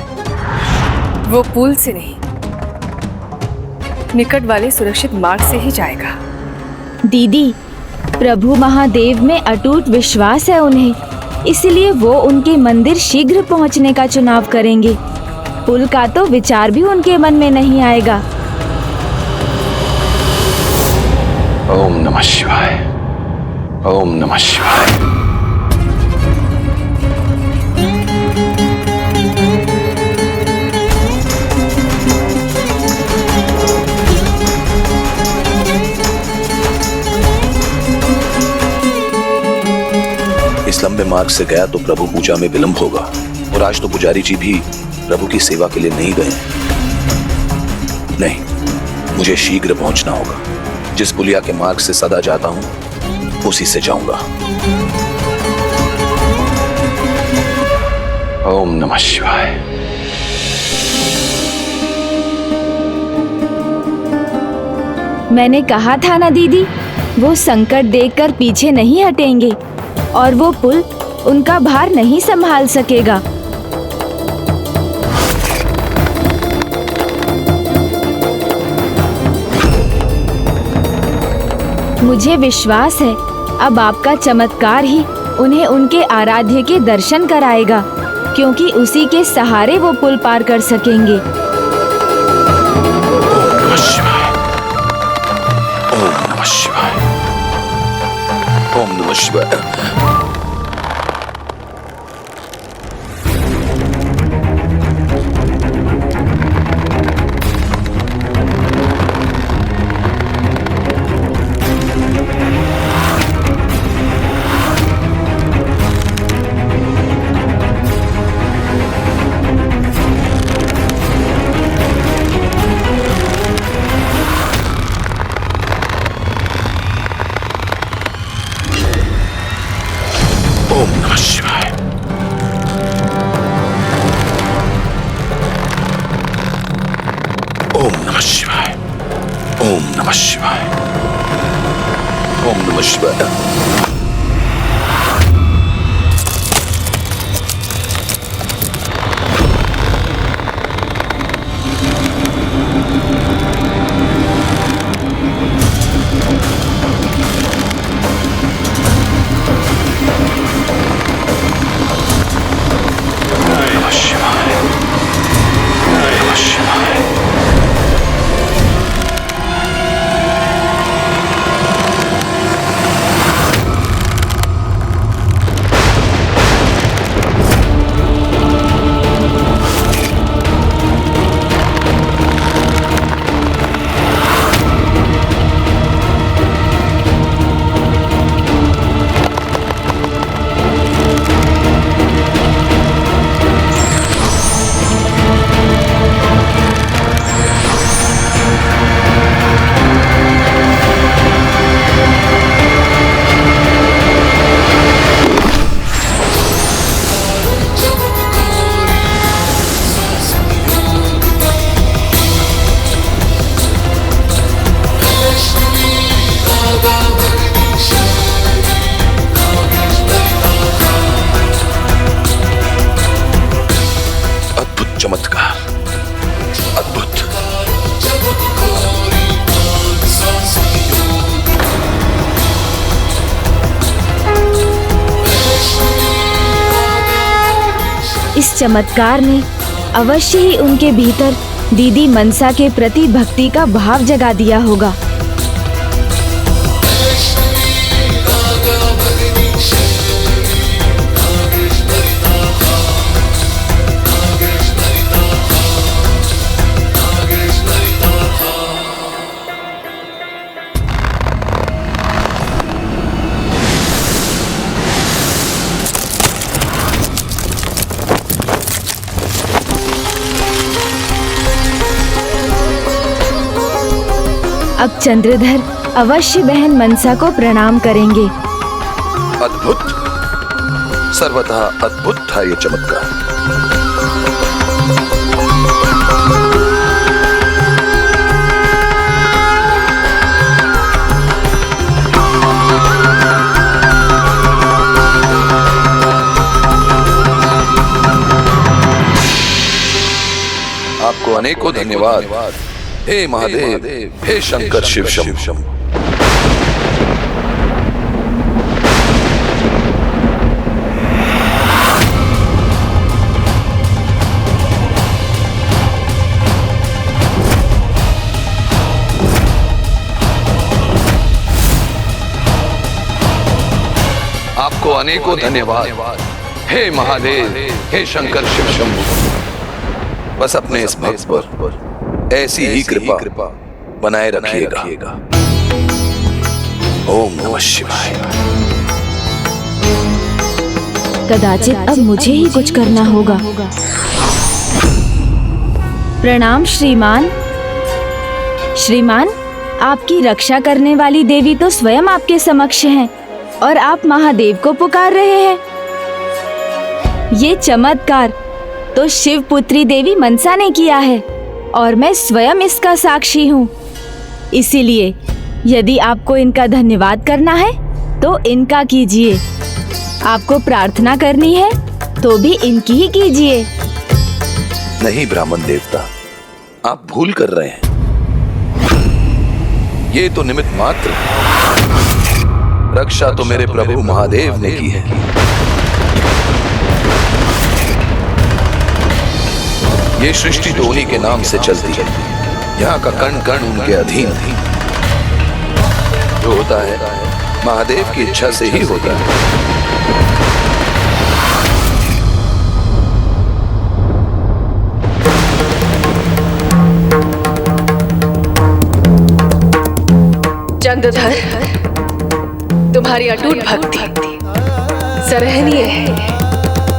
[SPEAKER 16] वो पुल से नहीं, निकट वाले सुरक्षित मार्ग से ही जाएगा।
[SPEAKER 7] दीदी, प्रभु महादेव में अटूट विश्वास है उन्हें, इसलिए वो उनके मंदिर शीघ्र पहुंचने का चुनाव करेंगे। पुल का तो विचार भी उनके मन में नहीं आएगा।
[SPEAKER 15] ओम नमः शिवाय। ओम नमः शिवाय। इस लंबे मार्ग से गया तो प्रभु पूजा में विलंब होगा, और आज तो पुजारी जी भी प्रभु की सेवा के लिए नहीं गए। नहीं, मुझे शीघ्र पहुंचना होगा। जिस पुलिया के मार्ग से सदा जाता हूं, उसी से जाऊंगा। ओम नमः शिवाय।
[SPEAKER 7] मैंने कहा था ना दीदी, वो संकट देखकर पीछे नहीं हटेंगे और वो पुल उनका भार नहीं संभाल सकेगा। मुझे विश्वास है अब आपका चमत्कार ही उन्हें उनके आराध्य के दर्शन कराएगा, क्योंकि उसी के सहारे वो पुल पार कर सकेंगे।
[SPEAKER 15] ओम नमः शिवाय। ओम नमः शिवाय। शिवाय। ओम नमः शिवाय। चमत्कार, अद्भुत।
[SPEAKER 7] इस चमत्कार ने अवश्य ही उनके भीतर दीदी मनसा के प्रति भक्ति का भाव जगा दिया होगा। अब चंद्रधर अवश्य बहन मनसा को प्रणाम करेंगे।
[SPEAKER 15] अद्भुत, सर्वथा अद्भुत था ये चमत्कार। आपको अनेकों धन्यवाद हे महादेव, हे शंकर शिव शंभु। आपको अनेकों धन्यवाद हे महादेव, हे शंकर शिव शंभु। बस अपने इस भक्त पर ऐसी ही कृपा बनाए रखिएगा। ओम नमः शिवाय।
[SPEAKER 7] कदाचित अब मुझे ही कुछ करना होगा। प्रणाम श्रीमान। श्रीमान, आपकी रक्षा करने वाली देवी तो स्वयं आपके समक्ष हैं और आप महादेव को पुकार रहे हैं। ये चमत्कार तो शिव पुत्री देवी मनसा ने किया है और मैं स्वयं इसका साक्षी हूँ। इसीलिए यदि आपको इनका धन्यवाद करना है तो इनका कीजिए। आपको प्रार्थना करनी है तो भी इनकी ही कीजिए।
[SPEAKER 15] नहीं ब्राह्मण देवता, आप भूल कर रहे हैं। ये तो निमित्त मात्र है। रक्षा तो मेरे प्रभु महादेव ने की है। ये सृष्टि तो उन्हीं के नाम से चलती है। यहाँ का कण कण उनके अधीन है। जो होता है महादेव की इच्छा से ही होता है।
[SPEAKER 3] चंद्रधर, तुम्हारी अटूट भक्ति सराहनीय है,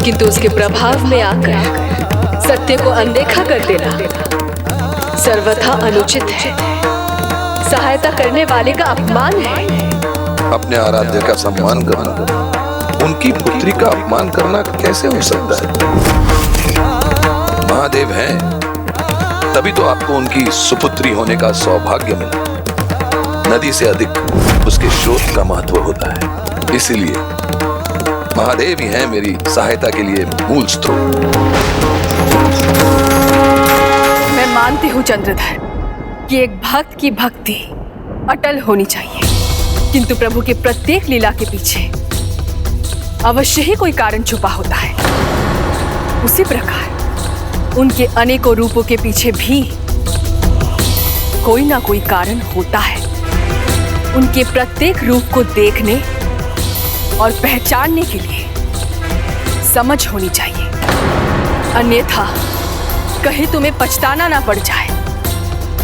[SPEAKER 3] किंतु उसके प्रभाव में आकर सत्य को अनदेखा कर देना सर्वथा अनुचित है। सहायता करने वाले का अपमान है।
[SPEAKER 15] अपने आराध्य का सम्मान करना, उनकी पुत्री का अपमान करना कैसे हो सकता है? महादेव हैं, तभी तो आपको उनकी सुपुत्री होने का सौभाग्य मिला। नदी से अधिक उसके स्रोत का महत्व होता है। इसीलिए महादेव ही हैं मेरी सहायता के लिए मूल स्रोत।
[SPEAKER 16] मैं मानती हूँ चंद्रधर कि एक भक्त की भक्ति अटल होनी चाहिए, किंतु प्रभु के प्रत्येक लीला के पीछे अवश्य ही कोई कारण छुपा होता है। उसी प्रकार उनके अनेकों रूपों के पीछे भी कोई ना कोई कारण होता है। उनके प्रत्येक रूप को देखने और पहचानने के लिए समझ होनी चाहिए, अन्यथा कहीं तुम्हें पछताना ना पड़ जाए।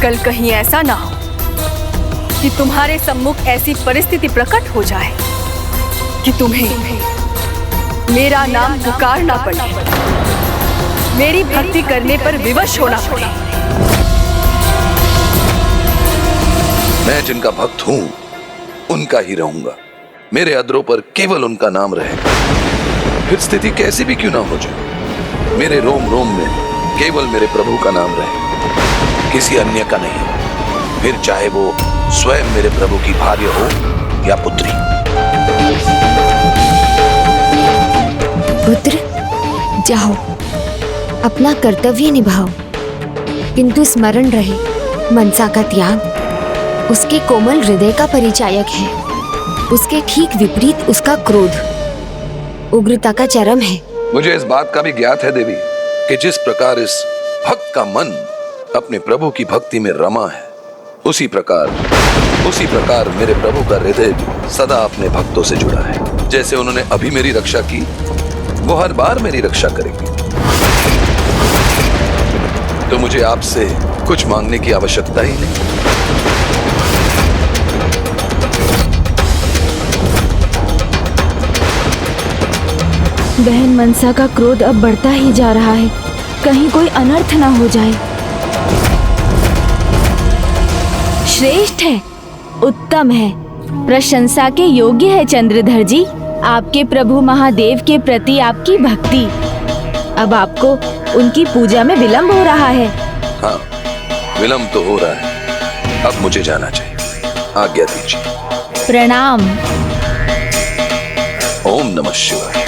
[SPEAKER 16] कल कहीं ऐसा ना हो कि तुम्हारे सम्मुख ऐसी परिस्थिति प्रकट हो जाए कि तुम्हें मेरा नाम पुकारना पड़े, मेरी भक्ति करने पर विवश होना पड़े।
[SPEAKER 15] मैं जिनका भक्त हूं उनका ही रहूंगा। मेरे अधरों पर केवल उनका नाम रहेगा। फिर स्थिति कैसी भी क्यों ना हो जाए, मेरे रोम रोम में केवल मेरे प्रभु का नाम रहे, किसी अन्य का नहीं। फिर चाहे वो स्वयं मेरे प्रभु की भार्य हो या पुत्री।
[SPEAKER 13] पुत्र, जाओ, अपना कर्तव्य निभाओ, किंतु स्मरण रहे, मनसा का त्याग उसके कोमल हृदय का परिचायक है। उसके ठीक विपरीत उसका क्रोध उग्रता का चरम है।
[SPEAKER 15] मुझे इस बात का भी ज्ञात है देवी कि जिस प्रकार इस भक्त का मन अपने प्रभु की भक्ति में रमा है, उसी प्रकार मेरे प्रभु का हृदय सदा अपने भक्तों से जुड़ा है। जैसे उन्होंने अभी मेरी रक्षा की, वो हर बार मेरी रक्षा करेंगे। तो मुझे आपसे कुछ मांगने की आवश्यकता ही नहीं।
[SPEAKER 7] बहन मनसा का क्रोध अब बढ़ता ही जा रहा है, कहीं कोई अनर्थ ना हो जाए। श्रेष्ठ है, उत्तम है, प्रशंसा के योग्य है चंद्रधर जी। आपके प्रभु महादेव के प्रति आपकी भक्ति। अब आपको उनकी पूजा में विलंब हो रहा है।
[SPEAKER 15] हाँ, विलंब तो हो रहा है। अब मुझे जाना चाहिए, आज्ञा दीजिए।
[SPEAKER 7] प्रणाम।
[SPEAKER 15] ओम नमः शिवाय।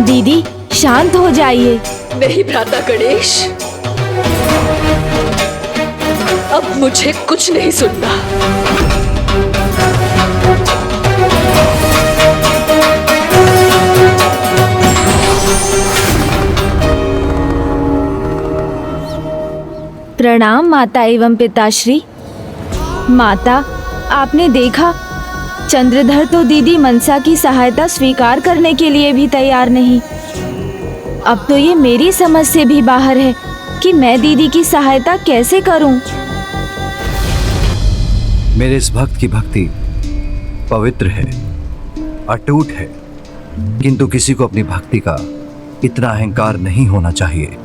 [SPEAKER 7] दीदी, शांत हो जाइए।
[SPEAKER 3] नहीं भ्राता गणेश, अब मुझे कुछ नहीं सुनना।
[SPEAKER 7] प्रणाम माता एवं पिताश्री। माता, आपने देखा, चंद्रधर तो दीदी मनसा की सहायता स्वीकार करने के लिए भी तैयार नहीं। अब तो ये मेरी समझ से भी बाहर है कि मैं दीदी की सहायता कैसे करूं।
[SPEAKER 18] मेरे इस भक्त की भक्ति पवित्र है, अटूट है, किंतु किसी को अपनी भक्ति का इतना अहंकार नहीं होना चाहिए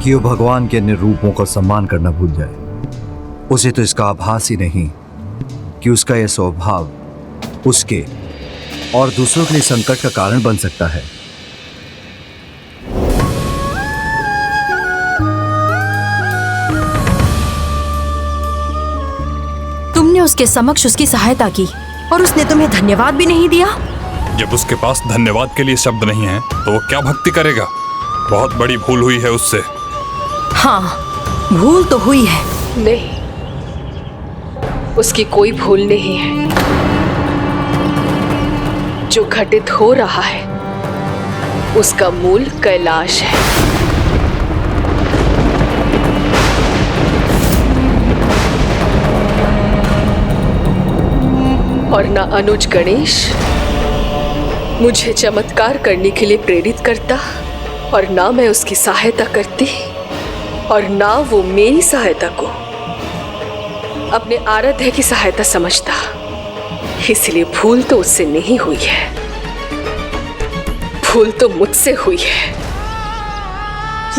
[SPEAKER 18] कि वो भगवान के अन्य रूपों का सम्मान करना भूल जाए। उसे तो इसका आभास ही नहीं कि उसका यह स्वभाव उसके और दूसरों के लिए संकट का कारण बन सकता है।
[SPEAKER 12] तुमने उसके समक्ष उसकी सहायता की और उसने तुम्हें धन्यवाद भी नहीं दिया।
[SPEAKER 2] जब उसके पास धन्यवाद के लिए शब्द नहीं है तो वो क्या भक्ति करेगा। बहुत बड़ी भूल हुई है उससे।
[SPEAKER 12] हाँ, भूल तो हुई है।
[SPEAKER 3] नहीं, उसकी कोई भूल नहीं है। जो घटित हो रहा है उसका मूल कैलाश है। और ना अनुज गणेश मुझे चमत्कार करने के लिए प्रेरित करता, और ना मैं उसकी सहायता करती, और ना वो मेरी सहायता को अपने आराध्य की सहायता समझता। इसलिए भूल तो उससे नहीं हुई है, भूल तो मुझसे हुई है,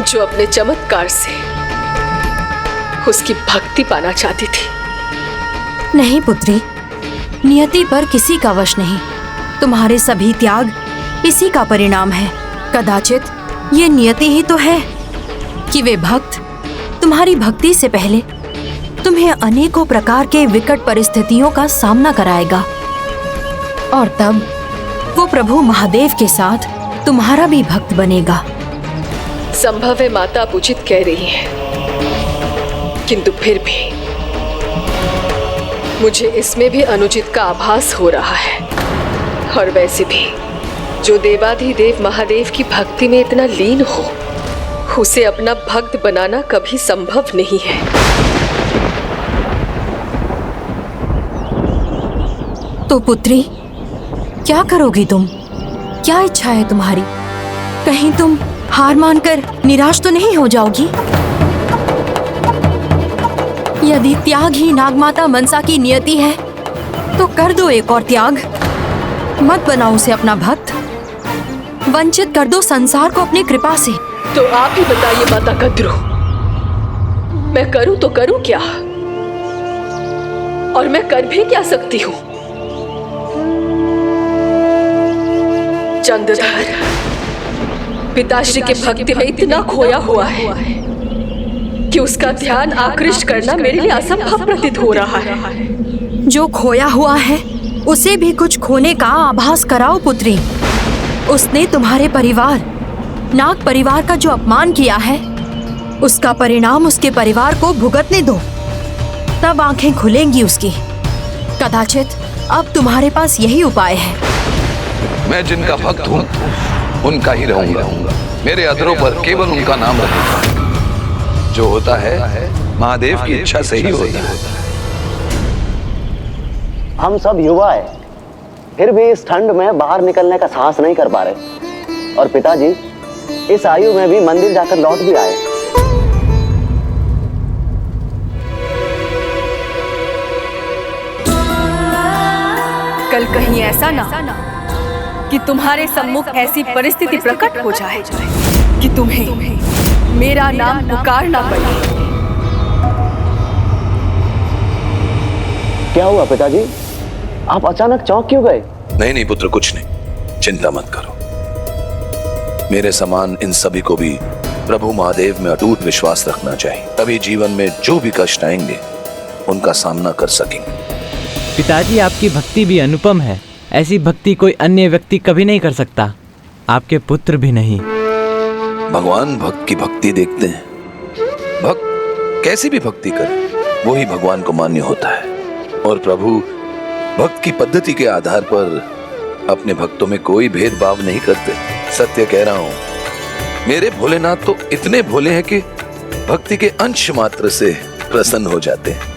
[SPEAKER 3] जो अपने चमत्कार से उसकी भक्ति पाना चाहती थी।
[SPEAKER 12] नहीं पुत्री, नियति पर किसी का वश नहीं। तुम्हारे सभी त्याग इसी का परिणाम है। कदाचित ये नियति ही तो है कि वे भक्त तुम्हारी भक्ति से पहले तुम्हें अनेकों प्रकार के विकट परिस्थितियों का सामना कराएगा, और तब वो प्रभु महादेव के साथ तुम्हारा भी भक्त बनेगा।
[SPEAKER 3] संभव है माता आप उचित कह रही हैं, किंतु फिर भी मुझे इसमें भी अनुचित का आभास हो रहा है। और वैसे भी जो देवाधिदेव महादेव की भक्ति में इतना लीन हो, उसे अपना भक्त बनाना कभी संभव नहीं है।
[SPEAKER 12] तो पुत्री, क्या करोगी तुम? क्या इच्छा है तुम्हारी? कहीं तुम हार मानकर निराश तो नहीं हो जाओगी? यदि त्याग ही नागमाता मनसा की नियति है तो कर दो एक और त्याग। मत बनाओ उसे अपना भक्त, वंचित कर दो संसार को अपनी कृपा से।
[SPEAKER 3] तो आप ही बताइए माता कद्रू, मैं करूं तो करूं क्या, और मैं कर भी क्या सकती हूं? चंद्रधर पिताश्री के भक्ति में इतना खोया हुआ है कि उसका ध्यान आकृष्ट करना मेरे लिए असंभव प्रतीत हो रहा है।
[SPEAKER 12] जो खोया हुआ है उसे भी कुछ खोने का आभास कराओ पुत्री। उसने तुम्हारे परिवार नाग परिवार का जो अपमान किया है, उसका परिणाम उसके परिवार को भुगतने दो, तब आंखें खुलेंगी उसकी। कदाचित अब तुम्हारे पास यही उपाय है।
[SPEAKER 15] मैं जिनका भक्त हूँ उनका ही रहूंगा। मेरे अधरों पर केवल उनका नाम रहेगा। जो होता है महादेव की इच्छा से ही होता है।
[SPEAKER 14] हम सब युवा है, फिर भी इस ठंड में बाहर निकलने का साहस नहीं कर पा रहे। और पिताजी इस आयु में भी मंदिर जाकर लौट भी आए।
[SPEAKER 16] कल कहीं ऐसा ना कि तुम्हारे सम्मुख ऐसी परिस्थिति प्रकट हो जाए कि तुम्हें मेरा नाम पुकारना पड़े।
[SPEAKER 14] क्या हुआ पिताजी? आप अचानक चौंक क्यों गए?
[SPEAKER 15] नहीं पुत्र, कुछ नहीं, चिंता मत करो। मेरे समान इन सभी को भी प्रभु महादेव में अटूट विश्वास रखना चाहिए, तभी जीवन में जो भी कष्ट आएंगे उनका सामना कर सकेंगे।
[SPEAKER 20] पिताजी, आपकी भक्ति भी अनुपम है। ऐसी भक्ति कोई अन्य व्यक्ति कभी नहीं कर सकता, आपके पुत्र भी नहीं।
[SPEAKER 15] भगवान भक्त की भक्ति देखते हैं। भक्त कैसी भी भक्ति करे वो ही भगवान को मान्य होता है। और प्रभु भक्त की पद्धति के आधार पर अपने भक्तों में कोई भेदभाव नहीं करते। सत्य कह रहा हूं, मेरे भोलेनाथ तो इतने भोले हैं कि भक्ति के अंश मात्र से प्रसन्न हो जाते हैं।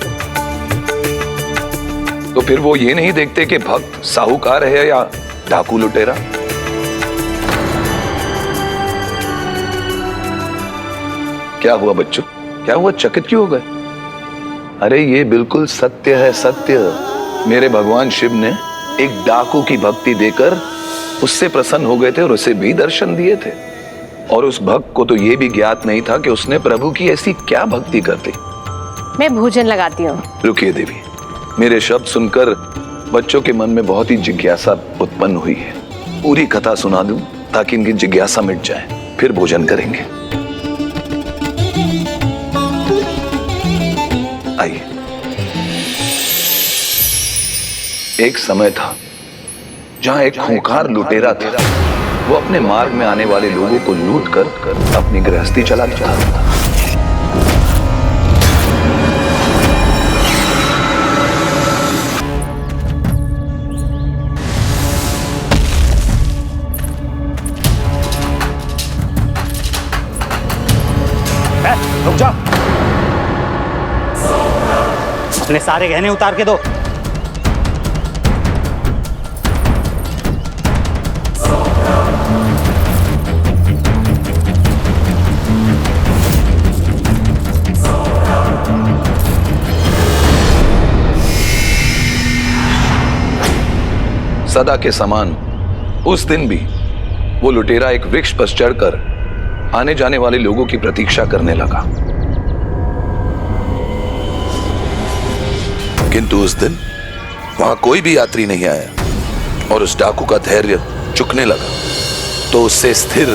[SPEAKER 15] तो फिर वो ये नहीं देखते कि भक्त साहूकार है या डाकू लुटेरा। क्या हुआ बच्चों, क्या हुआ, चकित क्यों हो गए? अरे ये बिल्कुल सत्य है, सत्य। मेरे भगवान शिव ने एक डाकू की भक्ति देकर उससे प्रसन्न हो गए थे और उसे भी दर्शन दिए थे। और उस भक्त को तो ये भी ज्ञात नहीं था कि उसने प्रभु की ऐसी क्या भक्ति कर दी।
[SPEAKER 17] मैं भोजन लगाती हूँ।
[SPEAKER 15] रुकिए देवी, मेरे शब्द सुनकर बच्चों के मन में बहुत ही जिज्ञासा उत्पन्न हुई है। पूरी कथा सुना दूं ताकि इनकी जिज्ञासा मिट जाए, फिर भोजन करेंगे। आइए। एक समय था जहां एक खूंखार लुटेरा था। वो अपने मार्ग में आने वाले लोगों को लूट कर अपनी गृहस्थी चला चाहता था।
[SPEAKER 9] रुक जाओ, अपने सारे गहने उतार के दो।
[SPEAKER 15] सदा के समान उस दिन भी वो लुटेरा एक वृक्ष पर चढ़कर आने जाने वाले लोगों की प्रतीक्षा करने लगा। किंतु उस दिन वहां कोई भी यात्री नहीं आया और उस डाकू का धैर्य चुकने लगा, तो उससे स्थिर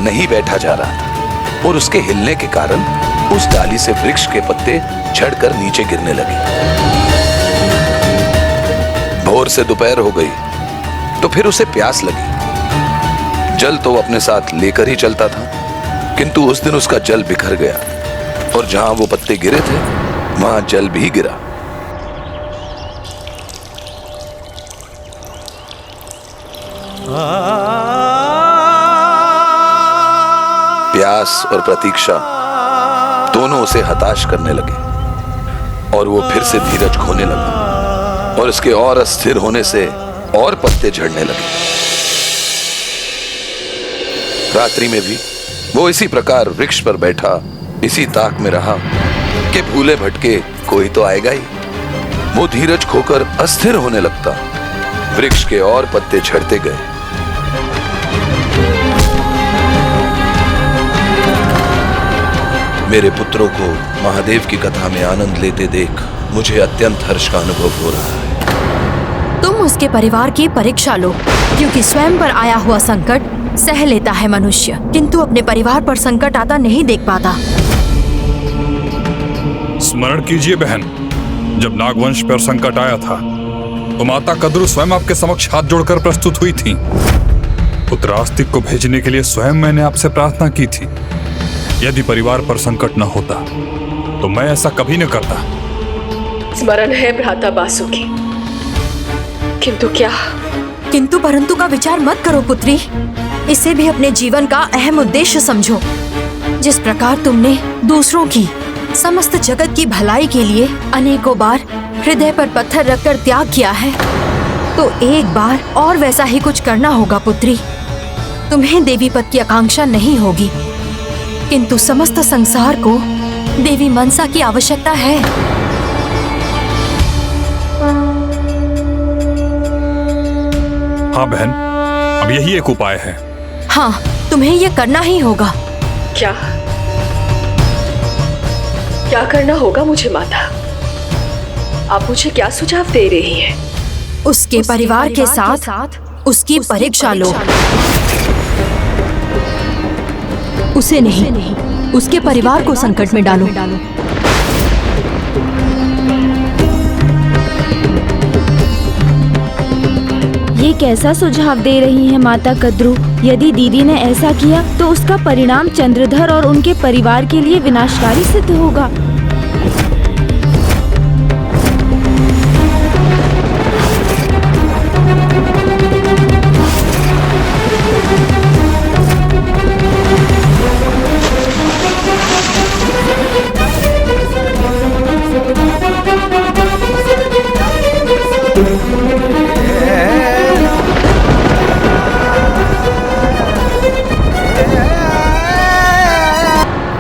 [SPEAKER 15] नहीं बैठा जा रहा था और उसके हिलने के कारण उस डाली से वृक्ष के पत्ते झड़कर नीचे गिरने लगे। भोर से दोपहर हो गई तो फिर उसे प्यास लगी। जल तो वो अपने साथ लेकर ही चलता था, किंतु उस दिन उसका जल बिखर गया और जहां वो पत्ते गिरे थे वहां जल भी गिरा। प्यास और प्रतीक्षा दोनों उसे हताश करने लगे और वो फिर से धीरज खोने लगा और उसके और अस्थिर होने से और पत्ते झड़ने लगे। रात्रि में भी वो इसी प्रकार वृक्ष पर बैठा इसी ताक में रहा कि भूले भटके कोई तो आएगा ही। वो धीरज खोकर अस्थिर होने लगता, वृक्ष के और पत्ते झड़ते गए। मेरे पुत्रों को महादेव की कथा में आनंद लेते देख मुझे अत्यंत हर्ष का अनुभव हो रहा है।
[SPEAKER 12] तुम उसके परिवार की परीक्षा लो, क्योंकि स्वयं पर आया हुआ संकट सह लेता है मनुष्य, किंतु अपने परिवार पर संकट आता नहीं देख पाता।
[SPEAKER 2] स्मरण कीजिए बहन, जब नागवंश पर संकट आया था तो माता कद्रू स्वयं आपके समक्ष हाथ जोड़कर प्रस्तुत हुई थी। पुत्र आस्तिक को भेजने के लिए स्वयं मैंने आपसे प्रार्थना की थी। यदि परिवार पर संकट न होता तो मैं ऐसा कभी न करता।
[SPEAKER 3] स्मरण है भ्राता बासुकी, किंतु क्या?
[SPEAKER 12] किंतु परंतु का विचार मत करो पुत्री, इसे भी अपने जीवन का अहम उद्देश्य समझो। जिस प्रकार तुमने दूसरों की, समस्त जगत की भलाई के लिए अनेकों बार हृदय पर पत्थर रखकर त्याग किया है, तो एक बार और वैसा ही कुछ करना होगा पुत्री। तुम्हें देवी पद की आकांक्षा नहीं होगी, किंतु समस्त संसार को देवी मनसा की आवश्यकता है।
[SPEAKER 2] हाँ बहन, अब यही एक उपाय है।
[SPEAKER 12] हाँ, तुम्हें यह करना ही होगा।
[SPEAKER 3] क्या क्या करना होगा मुझे माता? आप मुझे क्या सुझाव दे रही हैं?
[SPEAKER 12] उसके परिवार के साथ उसकी परीक्षा लो। उसे नहीं, उसके परिवार को संकट में डालो।
[SPEAKER 7] ये कैसा सुझाव दे रही हैं माता कद्रू? यदि दीदी ने ऐसा किया तो उसका परिणाम चंद्रधर और उनके परिवार के लिए विनाशकारी सिद्ध होगा।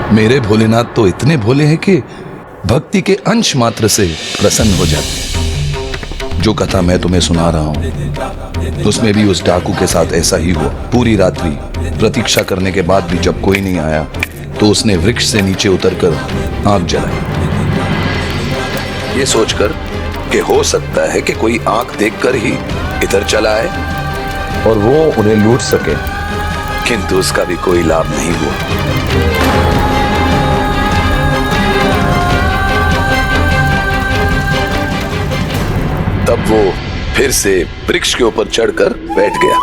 [SPEAKER 15] मेरे भोलेनाथ तो इतने भोले हैं कि भक्ति के अंश मात्र से प्रसन्न हो जाते। जो कथा मैं तुम्हें सुना रहा हूं उसमें भी उस डाकू के साथ ऐसा ही हुआ। पूरी रात्रि प्रतीक्षा करने के बाद भी जब कोई नहीं आया तो उसने वृक्ष से नीचे उतरकर आग जलाई, ये सोचकर कि हो सकता है कि कोई आंख देखकर ही इधर चला आए और वो उन्हें लूट सके, किंतु उसका भी कोई लाभ नहीं हुआ। तब वो फिर से वृक्ष के ऊपर चढ़कर बैठ गया।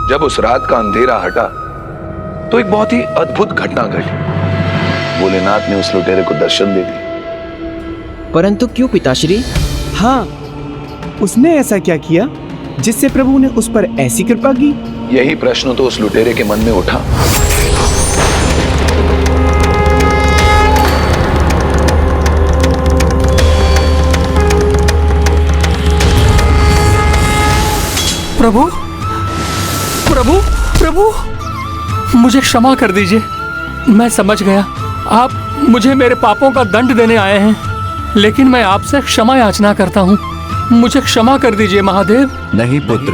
[SPEAKER 15] जब उस रात का अंधेरा हटा तो एक बहुत ही अद्भुत घटना घटी। भोलेनाथ ने उस लुटेरे को दर्शन दे दिया।
[SPEAKER 21] परंतु क्यों पिताश्री? हाँ, उसने ऐसा क्या किया जिससे प्रभु ने उस पर ऐसी कृपा की?
[SPEAKER 15] यही प्रश्न तो उस लुटेरे के मन में उठा।
[SPEAKER 19] प्रभु, प्रभु, प्रभु, मुझे क्षमा कर दीजिए। मैं समझ गया आप मुझे मेरे पापों का दंड देने आए हैं, लेकिन मैं आपसे क्षमा याचना करता हूँ। मुझे क्षमा कर दीजिए महादेव।
[SPEAKER 18] नहीं पुत्र,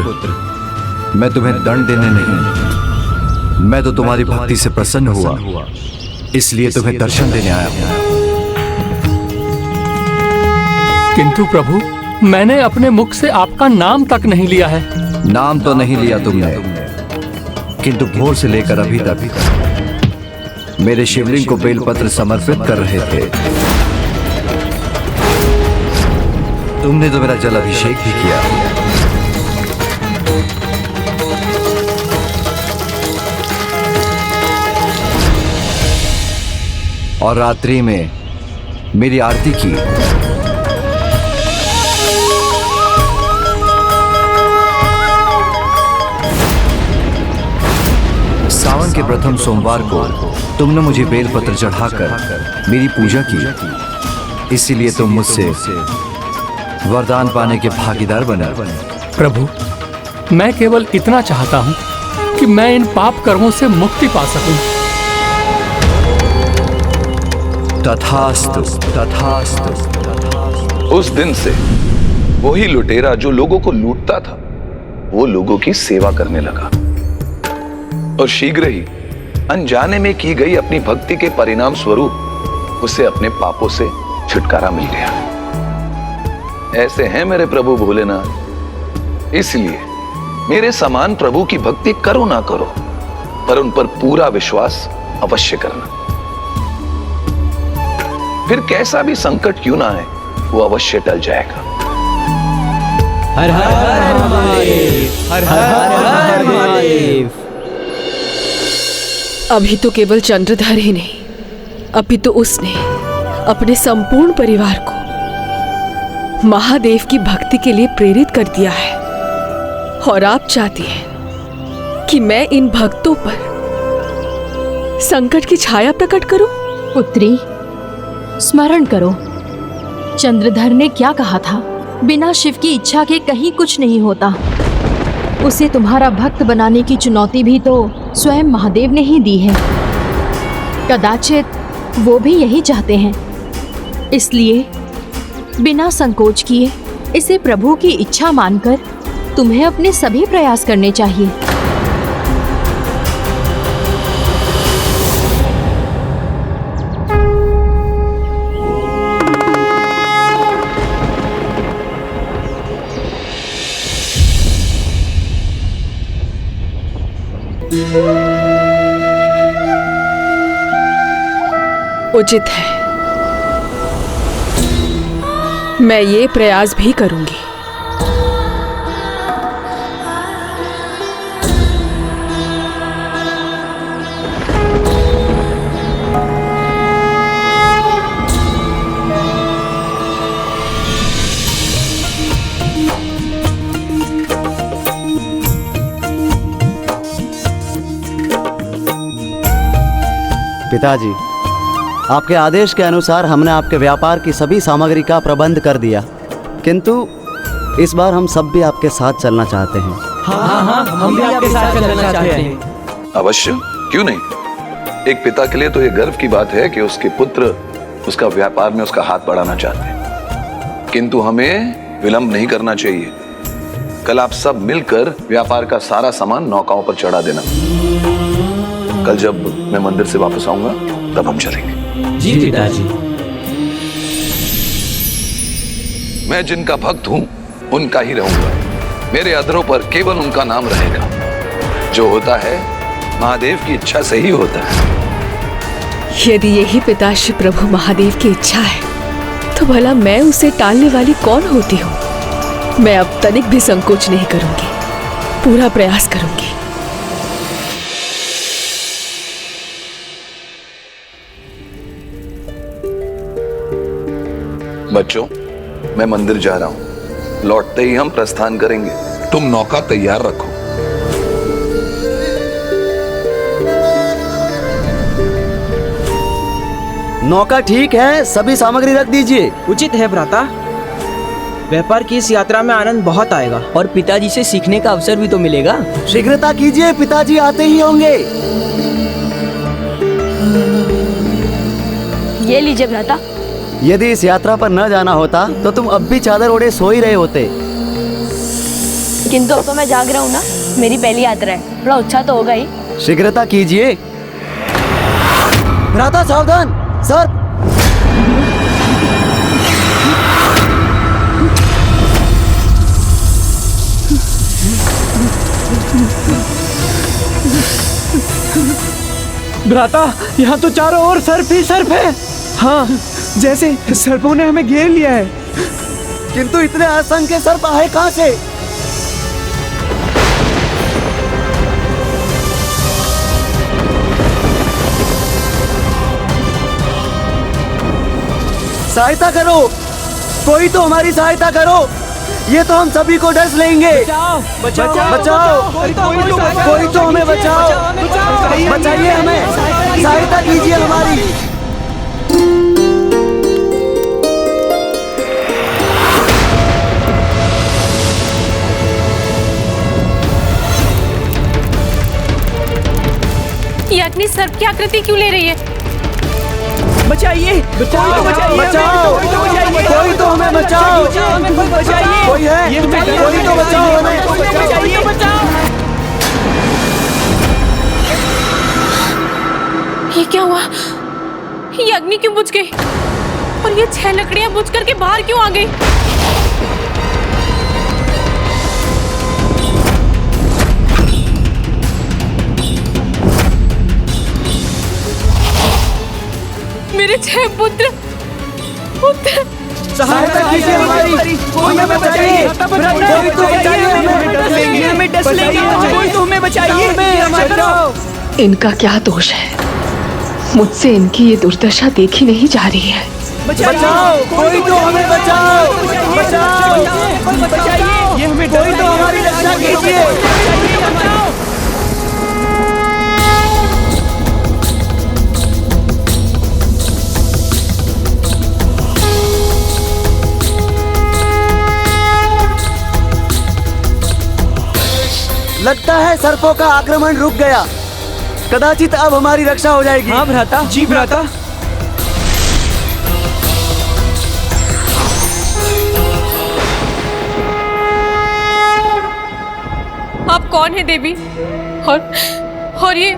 [SPEAKER 18] मैं तुम्हें दंड देने नहीं, मैं तो तुम्हारी भक्ति से प्रसन्न हुआ, इसलिए तुम्हें दर्शन देने आया हूं।
[SPEAKER 19] किंतु प्रभु, मैंने अपने मुख से आपका नाम तक नहीं लिया है।
[SPEAKER 18] नाम तो नहीं लिया तुमने, किंतु भोर से लेकर अभी तक मेरे शिवलिंग को बेलपत्र समर्पित कर रहे थे। तुमने तो मेरा जल अभिषेक भी किया। और रात्रि में मेरी आरती की। सावन के प्रथम सोमवार को तुमने मुझे बेलपत्र चढ़ाकर मेरी पूजा की, इसीलिए तुम मुझसे वरदान पाने के भागीदार बने।
[SPEAKER 19] प्रभु, मैं केवल इतना चाहता हूँ कि मैं इन पाप कर्मों से मुक्ति पा सकूं।
[SPEAKER 18] तथास्तु, तथास्तु, तथास्तु।
[SPEAKER 15] उस दिन से वही लुटेरा जो लोगों को लूटता था, वो लोगों की सेवा करने लगा और शीघ्र ही अनजाने में की गई अपनी भक्ति के परिणाम स्वरूप उसे अपने पापों से छुटकारा मिल गया। ऐसे हैं मेरे प्रभु भोलेनाथ, इसलिए मेरे समान प्रभु की भक्ति करो ना करो, पर उन पर पूरा विश्वास अवश्य करना। फिर कैसा भी संकट क्यों ना आए, वो अवश्य टल जाएगा।
[SPEAKER 20] हर हर महादेव, हर हर महादेव।
[SPEAKER 3] अभी तो केवल चंद्रधर ही नहीं, अभी तो उसने अपने संपूर्ण परिवार को महादेव की भक्ति के लिए प्रेरित कर दिया है। और आप चाहती हैं कि मैं इन भक्तों पर संकट की छाया प्रकट करूं?
[SPEAKER 12] पुत्री, स्मरण करो, चंद्रधर ने क्या कहा था? बिना शिव की इच्छा के कहीं कुछ नहीं होता। उसे तुम्हारा भक्त बनाने की चुनौती भी तो स्वयं महादेव ने ही दी है। कदाचित वो भी यही चाहते हैं, इसलिए बिना संकोच किए इसे प्रभु की इच्छा मानकर तुम्हें अपने सभी प्रयास करने चाहिए।
[SPEAKER 3] उचित है, मैं ये प्रयास भी करूंगी।
[SPEAKER 14] पिताजी, आपके आदेश के अनुसार हमने आपके व्यापार की सभी सामग्री का प्रबंध कर दिया, किंतु इस बार हम सब भी आपके साथ चलना चाहते हैं।
[SPEAKER 20] हाँ, हम भी आपके साथ चलना चाहते हैं।
[SPEAKER 15] अवश्य, क्यों नहीं। एक पिता के लिए तो ये गर्व की बात है कि उसके पुत्र उसका व्यापार में उसका हाथ बढ़ाना चाहते हैं, किंतु हमें विलंब नहीं करना चाहिए। कल आप सब मिलकर व्यापार का सारा सामान नौकाओं पर चढ़ा देना। कल जब मैं मंदिर से वापस आऊंगा तब हम चलेंगे।
[SPEAKER 20] जी पिताजी।
[SPEAKER 15] मैं जिनका भक्त हूं उनका ही रहूंगा। मेरे अधरों पर केवल उनका नाम रहेगा। जो होता है महादेव की इच्छा से ही होता है।
[SPEAKER 3] यदि यही पिताश्री प्रभु महादेव की इच्छा है तो भला मैं उसे टालने वाली कौन होती हूँ। मैं अब तनिक भी संकोच नहीं करूंगी, पूरा प्रयास करूंगी।
[SPEAKER 15] बच्चों, मैं मंदिर जा रहा हूं। लौटते ही हम प्रस्थान करेंगे। तुम नौका तैयार रखो।
[SPEAKER 14] नौका ठीक है, सभी सामग्री रख दीजिए।
[SPEAKER 6] उचित है भ्राता, व्यापार की इस यात्रा में आनंद बहुत आएगा और पिताजी से सीखने का अवसर भी तो मिलेगा।
[SPEAKER 14] शीघ्रता कीजिए, पिताजी आते ही होंगे।
[SPEAKER 17] ये लीजिए भ्राता।
[SPEAKER 14] यदि इस यात्रा पर न जाना होता तो तुम अब भी चादर ओढ़े सो ही रहे होते।
[SPEAKER 17] किंतु अब तो मैं जाग रहा हूँ ना, मेरी पहली यात्रा है, थोड़ा उत्साह तो होगा ही।
[SPEAKER 14] शीघ्रता कीजिए। भ्राता सावधान, सर।
[SPEAKER 21] भ्राता, यहाँ तो चारों ओर सर्प ही सर्प है। हाँ, जैसे सर्पों ने हमें घेर लिया है।
[SPEAKER 14] किंतु इतने असंख्य सर्प आए कहाँ से? सहायता करो, कोई तो हमारी सहायता करो। ये तो हम सभी को डस लेंगे।
[SPEAKER 6] बचाओ, बचाओ,
[SPEAKER 14] बचाओ, कोई तो हमें बचाओ, बचाइए हमें, सहायता कीजिए हमारी।
[SPEAKER 17] ये अग्नि सर्प की आकृति क्यों ले रही है?
[SPEAKER 6] बचाइए, बचाओ,
[SPEAKER 14] बचाओ, कोई तो हमें बचाओ, कोई है, कोई तो बचाओ हमें,
[SPEAKER 17] ये क्या हुआ? ये अग्नि क्यों बुझ गई? और ये 6 लकड़ियां बुझ करके बाहर क्यों आ गई? मेरे 6 पुत्र
[SPEAKER 14] सहायता कीजिए हमारी, हमें बचाइए, कोई तो बचाइए हमें,
[SPEAKER 6] डस लेंगे, कोई तो हमें बचाइए।
[SPEAKER 3] इनका क्या दोष है? मुझसे इनकी ये दुर्दशा देखी नहीं जा रही है।
[SPEAKER 14] बचाओ, कोई तो हमें बचाओ, बचाओ, ये हमें कोई तो हमारी रक्षा कीजिए। लगता है सर्पों का आक्रमण रुक गया। कदाचित अब हमारी रक्षा हो जाएगी।
[SPEAKER 6] हाँ भ्राता, जी भ्राता।
[SPEAKER 17] आप कौन है देवी? और ये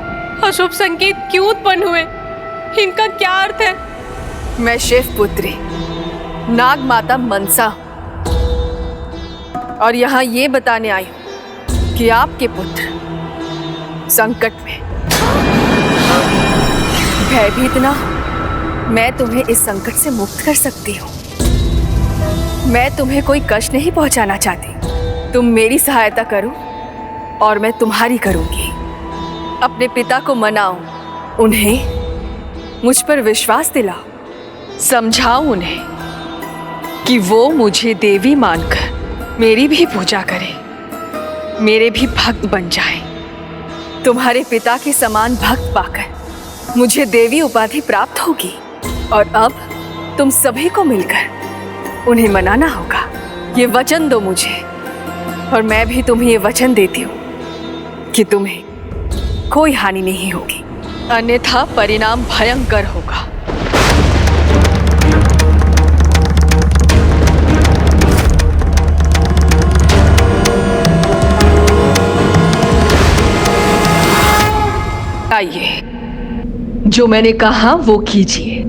[SPEAKER 17] अशुभ संकेत क्यों उत्पन्न हुए? इनका क्या अर्थ है?
[SPEAKER 16] मैं शिव पुत्री नाग माता मनसा और यहाँ ये बताने आई हूँ कि आपके पुत्र संकट में। भयभीत ना, मैं तुम्हें इस संकट से मुक्त कर सकती हूँ। मैं तुम्हें कोई कष्ट नहीं पहुँचाना चाहती। तुम मेरी सहायता करो और मैं तुम्हारी करूँगी। अपने पिता को मनाओ, उन्हें मुझ पर विश्वास दिलाओ, समझाओ उन्हें कि वो मुझे देवी मानकर मेरी भी पूजा करें, मेरे भी भक्त बन जाए। तुम्हारे पिता के समान भक्त पाकर मुझे देवी उपाधि प्राप्त होगी और अब तुम सभी को मिलकर उन्हें मनाना होगा। ये वचन दो मुझे और मैं भी तुम्हें ये वचन देती हूँ कि तुम्हें कोई हानि नहीं होगी, अन्यथा परिणाम भयंकर होगा। आइए, जो मैंने कहा वो कीजिए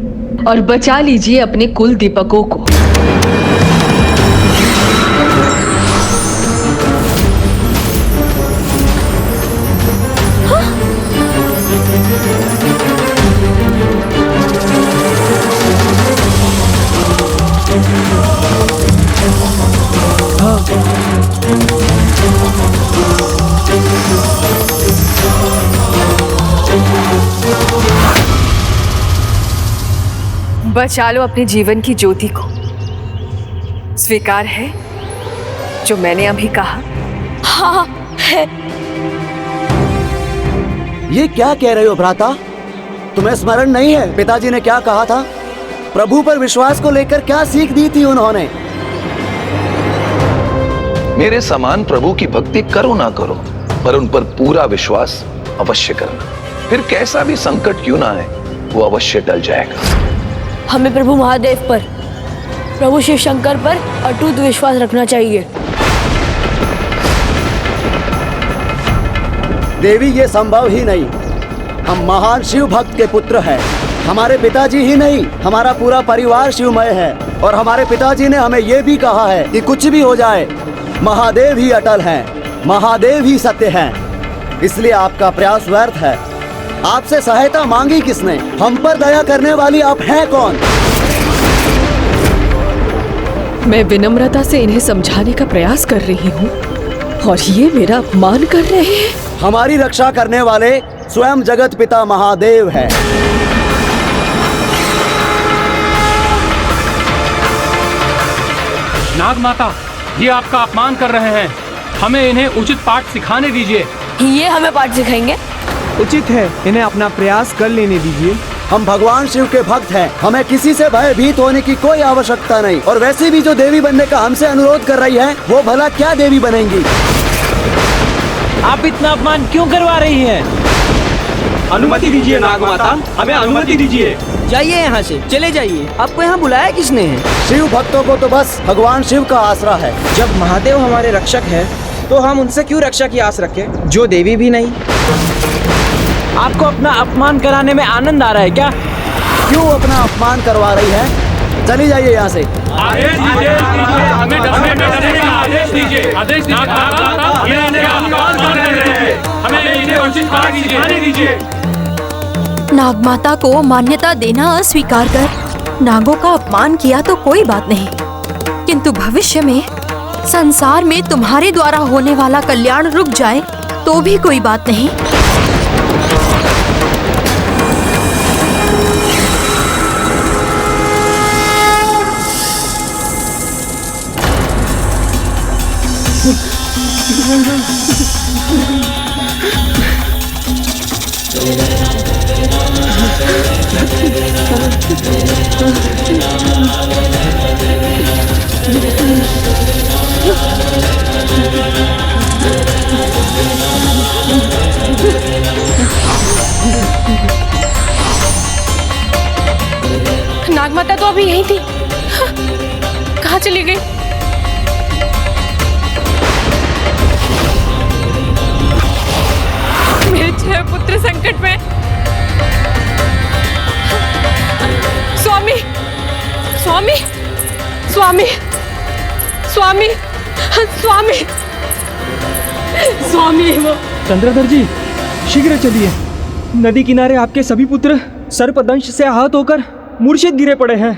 [SPEAKER 16] और बचा लीजिए अपने कुल दीपकों को। बचा लो अपने जीवन की ज्योति को। स्वीकार है जो मैंने अभी कहा?
[SPEAKER 17] हाँ है।
[SPEAKER 14] ये क्या कह रहे हो भ्राता? तुम्हें स्मरण नहीं है पिताजी ने क्या कहा था? प्रभु पर विश्वास को लेकर क्या सीख दी थी उन्होंने?
[SPEAKER 15] मेरे समान प्रभु की भक्ति करो ना करो, पर उन पर पूरा विश्वास अवश्य करना। फिर कैसा भी संकट क्यों ना आए, वो अवश्य टल जाएगा।
[SPEAKER 17] हमें प्रभु महादेव पर, प्रभु शिव शंकर पर अटूट विश्वास रखना चाहिए।
[SPEAKER 14] देवी ये संभव ही नहीं। हम महान शिव भक्त के पुत्र हैं। हमारे पिताजी ही नहीं, हमारा पूरा परिवार शिवमय है। और हमारे पिताजी ने हमें ये भी कहा है कि कुछ भी हो जाए, महादेव ही अटल हैं, महादेव ही सत्य हैं। इसलिए आपका प्रयास व्यर्थ है। आपसे सहायता मांगी किसने? हम पर दया करने वाली आप हैं कौन?
[SPEAKER 3] मैं विनम्रता से इन्हें समझाने का प्रयास कर रही हूँ और ये मेरा अपमान कर रहे हैं।
[SPEAKER 14] हमारी रक्षा करने वाले स्वयं जगत पिता महादेव हैं।
[SPEAKER 19] नाग माता, ये आपका अपमान कर रहे हैं। हमें इन्हें उचित पाठ सिखाने दीजिए।
[SPEAKER 12] ये हमें पाठ सिखाएंगे?
[SPEAKER 21] उचित है, इन्हें अपना प्रयास कर लेने दीजिए।
[SPEAKER 14] हम भगवान शिव के भक्त हैं। हमें किसी से भयभीत होने की कोई आवश्यकता नहीं। और वैसे भी जो देवी बनने का हमसे अनुरोध कर रही है, वो भला क्या देवी बनेंगी?
[SPEAKER 20] आप इतना अपमान क्यों करवा रही हैं?
[SPEAKER 6] अनुमति दीजिए नाग माता, हमें अनुमति दीजिए। जाइए यहाँ से, चले जाइए। आपको यहाँ बुलाया किसने है?
[SPEAKER 14] शिव भक्तों को तो बस भगवान शिव का आसरा है।
[SPEAKER 6] जब महादेव हमारे रक्षक है, तो हम उनसे क्यों रक्षा की आस रखें, जो देवी भी नहीं?
[SPEAKER 20] आपको अपना अपमान कराने में आनंद आ रहा है क्या?
[SPEAKER 14] क्यों अपना अपमान करवा रही है? चली जाइए यहाँ से।
[SPEAKER 19] आदेश दीजिए, हमें डरने का आदेश दीजिए। आदेश दीजिए, हमें इन्हें उचित पाठ सिखाने दीजिए।
[SPEAKER 12] नागमाता को मान्यता देना अस्वीकार कर नागों का अपमान किया तो कोई बात नहीं, किंतु भविष्य में संसार में तुम्हारे द्वारा होने वाला कल्याण रुक जाए तो भी कोई बात नहीं।
[SPEAKER 17] नागमाता तो अभी यहीं थी, कहाँ चली गई? मेरे 6 पुत्र संकट में। स्वामी, स्वामी, स्वामी, स्वामी, स्वामी, स्वामी। वो
[SPEAKER 6] चंद्रधर जी, शीघ्र चलिए। नदी किनारे आपके सभी पुत्र सर्पदंश से आहत होकर मूर्छित गिरे पड़े हैं।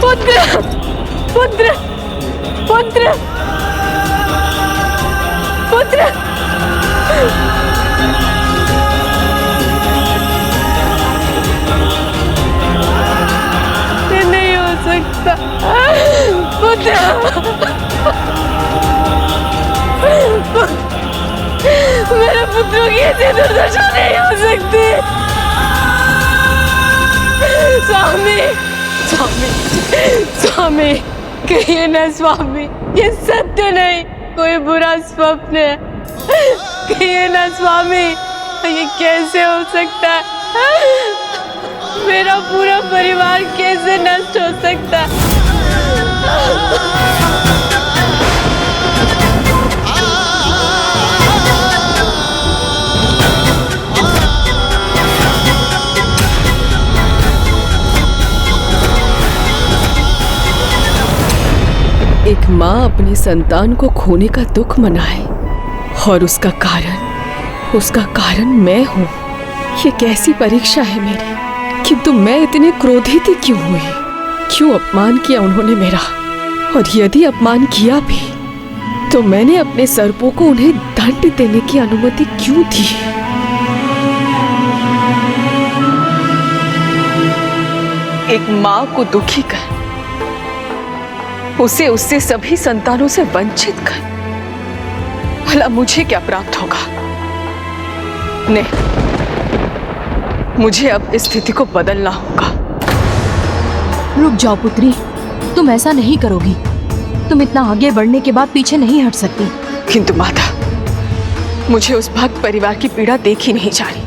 [SPEAKER 17] पुत्र, पुत्र, पुत्र, पुत्र। ये नहीं हो सकता, पुत्र। मेरे पुत्रों की ऐसी दुर्दशा नहीं हो सकती। स्वामी, स्वामी, स्वामी, कहिए ना स्वामी, ये सत्य नहीं, कोई बुरा स्वप्न है। कहिए ना स्वामी, ये कैसे हो सकता है? मेरा पूरा परिवार कैसे नष्ट हो सकता है? एक माँ अपनी संतान को खोने का दुख मनाए और उसका कारण मैं हूँ। ये कैसी परीक्षा है मेरी। किंतु मैं इतनी क्रोधित क्यों हुई? क्यों अपमान किया उन्होंने मेरा? और यदि अपमान किया भी तो मैंने अपने सर्पों को उन्हें दंड देने की अनुमति क्यों दी? एक माँ को दुखी कर, उसे उससे सभी संतानों से वंचित कर, भला मुझे क्या प्राप्त होगा? नहीं, मुझे अब इस स्थिति को बदलना होगा।
[SPEAKER 12] रुक जाओ पुत्री, तुम ऐसा नहीं करोगी। तुम इतना आगे बढ़ने के बाद पीछे नहीं हट सकती।
[SPEAKER 16] किंतु माता, मुझे उस भक्त परिवार की पीड़ा देखी नहीं जा रही।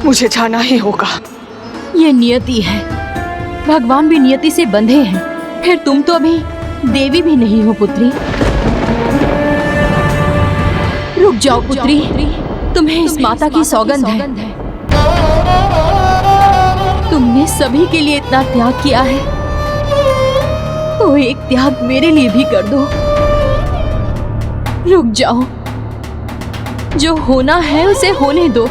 [SPEAKER 16] मुझे जाना ही होगा।
[SPEAKER 12] ये नियति है, भगवान भी नियति से बंधे हैं। फिर तुम तो अभी देवी भी नहीं हो पुत्री। रुक जाओ पुत्री, तुम्हें इस माता की सौगंध है। तुमने सभी के लिए इतना त्याग किया है, तो एक त्याग मेरे लिए भी कर दो। रुक जाओ, जो होना है उसे होने दो।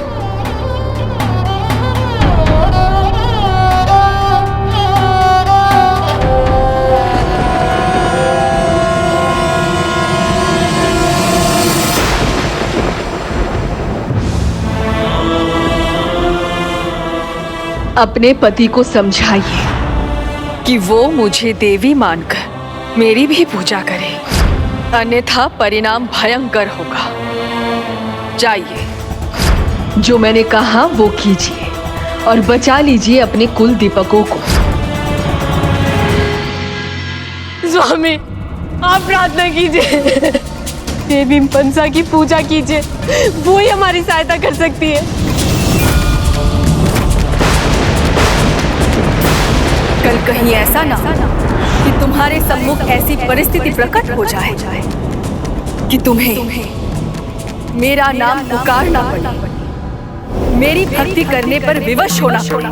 [SPEAKER 16] अपने पति को समझाइए कि वो मुझे देवी मानकर मेरी भी पूजा करे, अन्यथा परिणाम भयंकर होगा। जाइए, जो मैंने कहा वो कीजिए और बचा लीजिए अपने कुल दीपकों को।
[SPEAKER 17] स्वामी, आप प्रार्थना कीजिए, देवी मनसा की पूजा कीजिए, वो ही हमारी सहायता कर सकती है।
[SPEAKER 16] कल कहीं ऐसा ना कि तुम्हारे सम्मुख ऐसी परिस्थिति प्रकट हो जाए कि तुम्हें मेरा नाम पुकारना पड़े, मेरी भक्ति करने पर विवश होना पड़े।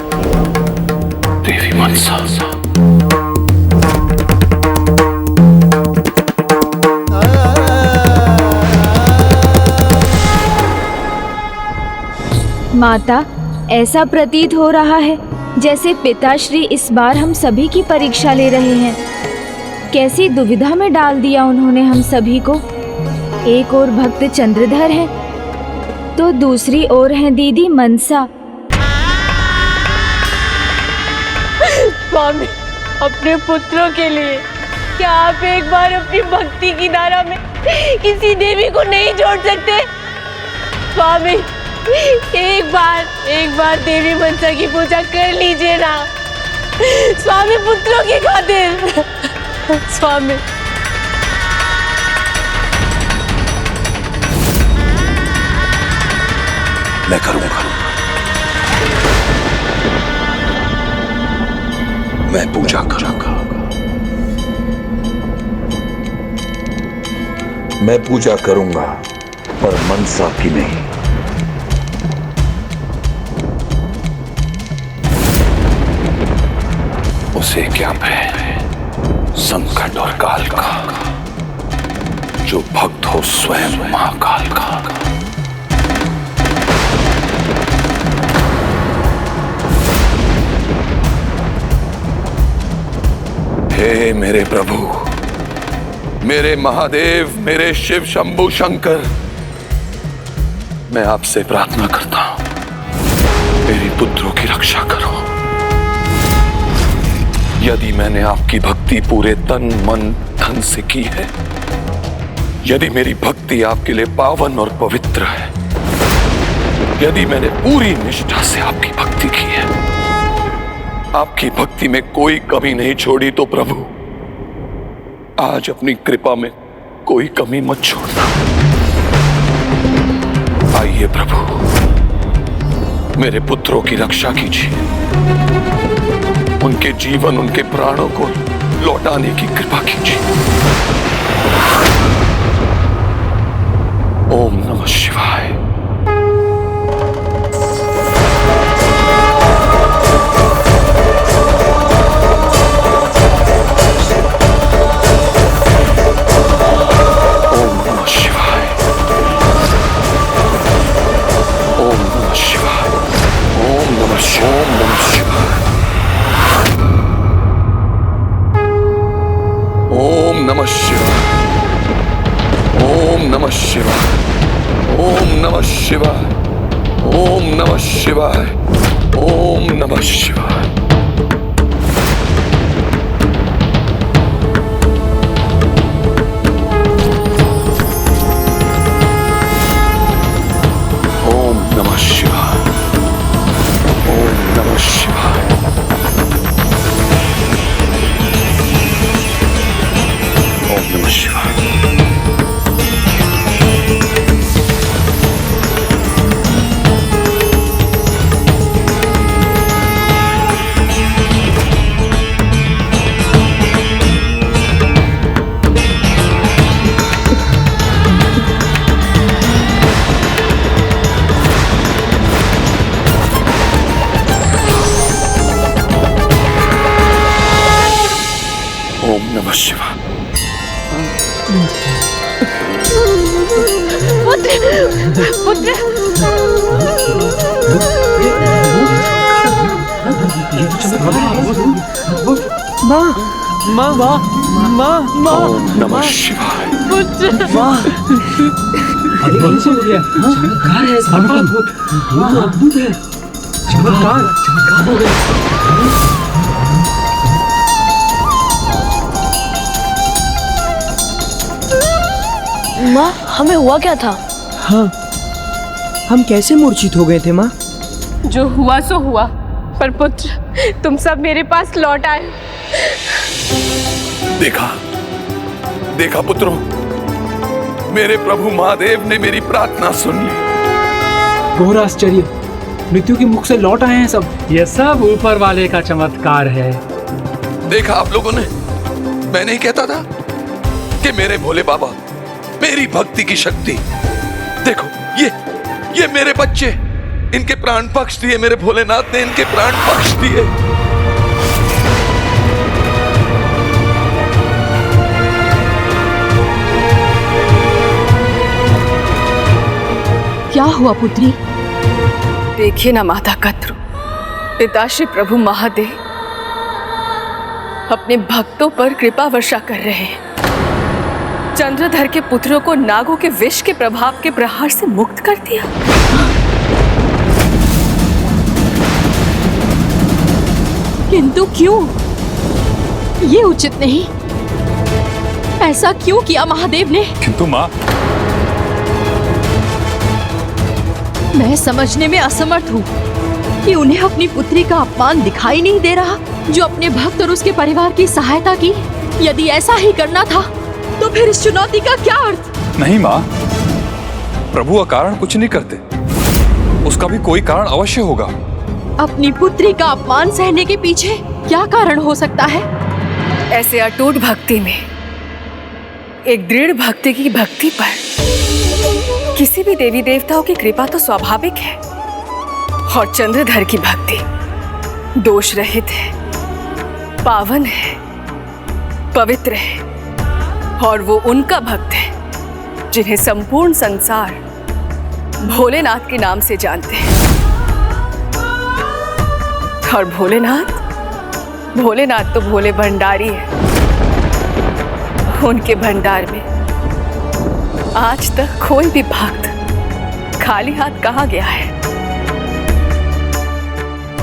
[SPEAKER 15] देवी मनसा,
[SPEAKER 7] माता, ऐसा प्रतीत हो रहा है जैसे पिताश्री इस बार हम सभी की परीक्षा ले रहे हैं। कैसी दुविधा में डाल दिया उन्होंने हम सभी को। एक ओर भक्त चंद्रधर है, तो दूसरी ओर है दीदी मनसा।
[SPEAKER 17] स्वामी, अपने पुत्रों के लिए क्या आप एक बार अपनी भक्ति की धारा में किसी देवी को नहीं जोड़ सकते? स्वामी, एक बार देवी मनसा की पूजा कर लीजिए ना स्वामी, पुत्रों की खातिर। स्वामी,
[SPEAKER 15] मैं करूंगा। मैं पूजा करूंगा। मैं पूजा करूंगा, पर मनसा की नहीं। उसे क्या भय संकट और काल का, जो भक्त हो स्वयं महाकाल का। हे मेरे प्रभु, मेरे महादेव, मेरे शिव शंभु शंकर, मैं आपसे प्रार्थना करता हूं, मेरी पुत्रों की रक्षा करो। यदि मैंने आपकी भक्ति पूरे तन मन धन से की है, यदि मेरी भक्ति आपके लिए पावन और पवित्र है, यदि मैंने पूरी निष्ठा से आपकी भक्ति की है, आपकी भक्ति में कोई कमी नहीं छोड़ी, तो प्रभु आज अपनी कृपा में कोई कमी मत छोड़ना। आइए प्रभु, मेरे पुत्रों की रक्षा कीजिए, उनके जीवन, उनके प्राणों को लौटाने की कृपा कीजिए। ओम नमः शिवाय। ओम नमः शिवाय। ओम नमः शिवाय। ओम नमः शिवाय। ओम नमः शिवाय। ओम नमः शिवाय। ओम नमः शिवाय। ओम नमः शिवाय। ओम नमः शिवाय। ओम नमः शिवाय। ओम नमः शिवाय। ओम नमः शिवाय। शिवाय।
[SPEAKER 21] माँ माँ माँ माँ माँ
[SPEAKER 15] ओम नमः शिवाय।
[SPEAKER 21] माँ
[SPEAKER 19] अद्भुत हो गया। चमत्कार है, अद्भुत है। चमत्कार हो गया।
[SPEAKER 16] माँ, हमें हुआ क्या था?
[SPEAKER 21] हाँ, हम कैसे मूर्छित हो गए थे माँ?
[SPEAKER 17] जो हुआ सो हुआ, पर पुत्र तुम सब मेरे पास लौट आए।
[SPEAKER 15] देखा देखा पुत्रों, मेरे प्रभु महादेव ने मेरी प्रार्थना सुन ली।
[SPEAKER 21] घोर आश्चर्य, मृत्यु के मुख से लौट आए हैं सब।
[SPEAKER 19] ये सब ऊपर वाले का चमत्कार है।
[SPEAKER 15] देखा आप लोगों ने, मैं नहीं कहता था कि मेरे भोले बाबा, मेरी भक्ति की शक्ति। देखो ये मेरे बच्चे, इनके प्राण पक्ष दिए, मेरे भोलेनाथ ने इनके प्राण पक्ष दिए।
[SPEAKER 12] क्या हुआ पुत्री?
[SPEAKER 16] देखिए ना माता कत्रु, पिताश्री प्रभु महादेव अपने भक्तों पर कृपा वर्षा कर रहे हैं। चंद्रधर के पुत्रों को नागों के विष के प्रभाव के प्रहार से मुक्त कर दिया।
[SPEAKER 12] किंतु क्यों? ये उचित नहीं। ऐसा क्यों किया महादेव ने?
[SPEAKER 2] किंतु माँ,
[SPEAKER 12] मैं समझने में असमर्थ हूँ कि उन्हें अपनी पुत्री का अपमान दिखाई नहीं दे रहा, जो अपने भक्त और उसके परिवार की सहायता की। यदि ऐसा ही करना था तो फिर इस चुनौती का क्या अर्थ?
[SPEAKER 2] नहीं माँ, प्रभु अकारण कुछ नहीं करते, उसका भी कोई कारण अवश्य होगा।
[SPEAKER 12] अपनी पुत्री का अपमान सहने के पीछे क्या कारण हो सकता है?
[SPEAKER 16] ऐसे अटूट भक्ति में, एक दृढ़ भक्ति की भक्ति पर किसी भी देवी देवताओं की कृपा तो स्वाभाविक है। और चंद्रधर की भक्ति दोष रहित है, पावन है, पवित्र है, और वो उनका भक्त है जिन्हें संपूर्ण संसार भोलेनाथ के नाम से जानते हैं। और भोलेनाथ तो भोले भंडारी है। उनके भंडार में आज तक कोई भी भक्त खाली हाथ कहाँ गया है,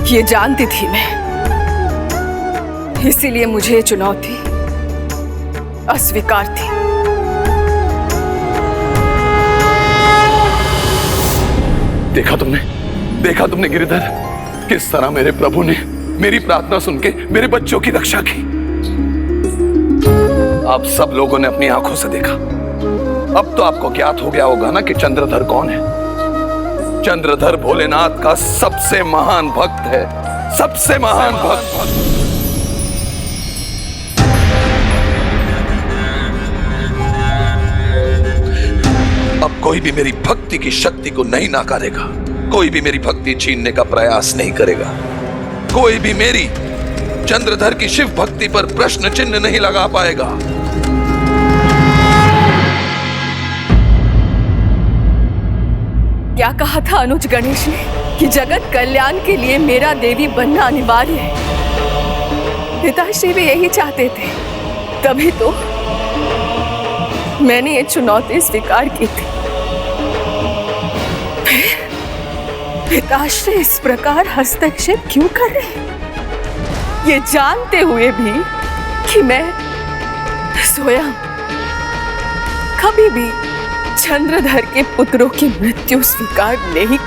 [SPEAKER 16] ये जानती थी मैं। इसीलिए मुझे ये चुनौती अस्वीकार थी।
[SPEAKER 15] देखा तुमने गिरिधर, किस तरह मेरे प्रभु ने मेरी प्रार्थना सुन के मेरे बच्चों की रक्षा की। आप सब लोगों ने अपनी आंखों से देखा। अब तो आपको ज्ञात हो गया होगा ना कि चंद्रधर कौन है। चंद्रधर भोलेनाथ का सबसे महान भक्त है, सबसे महान भक्त। अब कोई भी मेरी भक्ति की शक्ति को नहीं नकारेगा, कोई भी मेरी भक्ति छीनने का प्रयास नहीं करेगा, कोई भी मेरी चंद्रधर की शिव भक्ति पर प्रश्न चिन्ह नहीं लगा पाएगा।
[SPEAKER 16] क्या कहा था अनुज गणेश ने कि जगत कल्याण के लिए मेरा देवी बनना अनिवार्य है। पिताश्री भी यही चाहते थे, तभी तो मैंने ये चुनौती स्वीकार की थी। पिताश्री इस प्रकार हस्तक्षेप क्यों कर रहे हैं, ये जानते हुए भी कि मैं स्वयं कभी भी चंद्रधर के पुत्रों की मृत्यु स्वीकार नहीं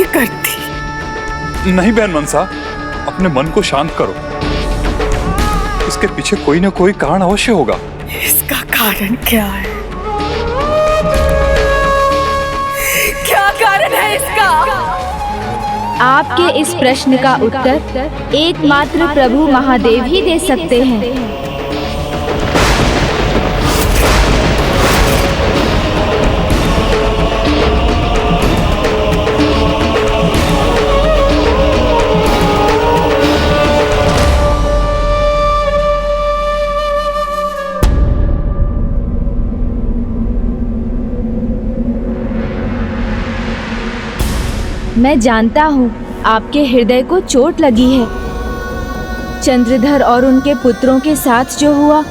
[SPEAKER 16] करती।
[SPEAKER 2] नहीं बहन मनसा, अपने मन को शांत करो। इसके पीछे कोई ना कोई कारण अवश्य होगा।
[SPEAKER 16] इसका कारण क्या है? क्या कारण है इसका?
[SPEAKER 7] आपके इस प्रश्न का उत्तर एकमात्र प्रभु महादेव ही दे सकते हैं। मैं जानता हूँ आपके हृदय को चोट लगी है। चंद्रधर और उनके पुत्रों के साथ जो हुआ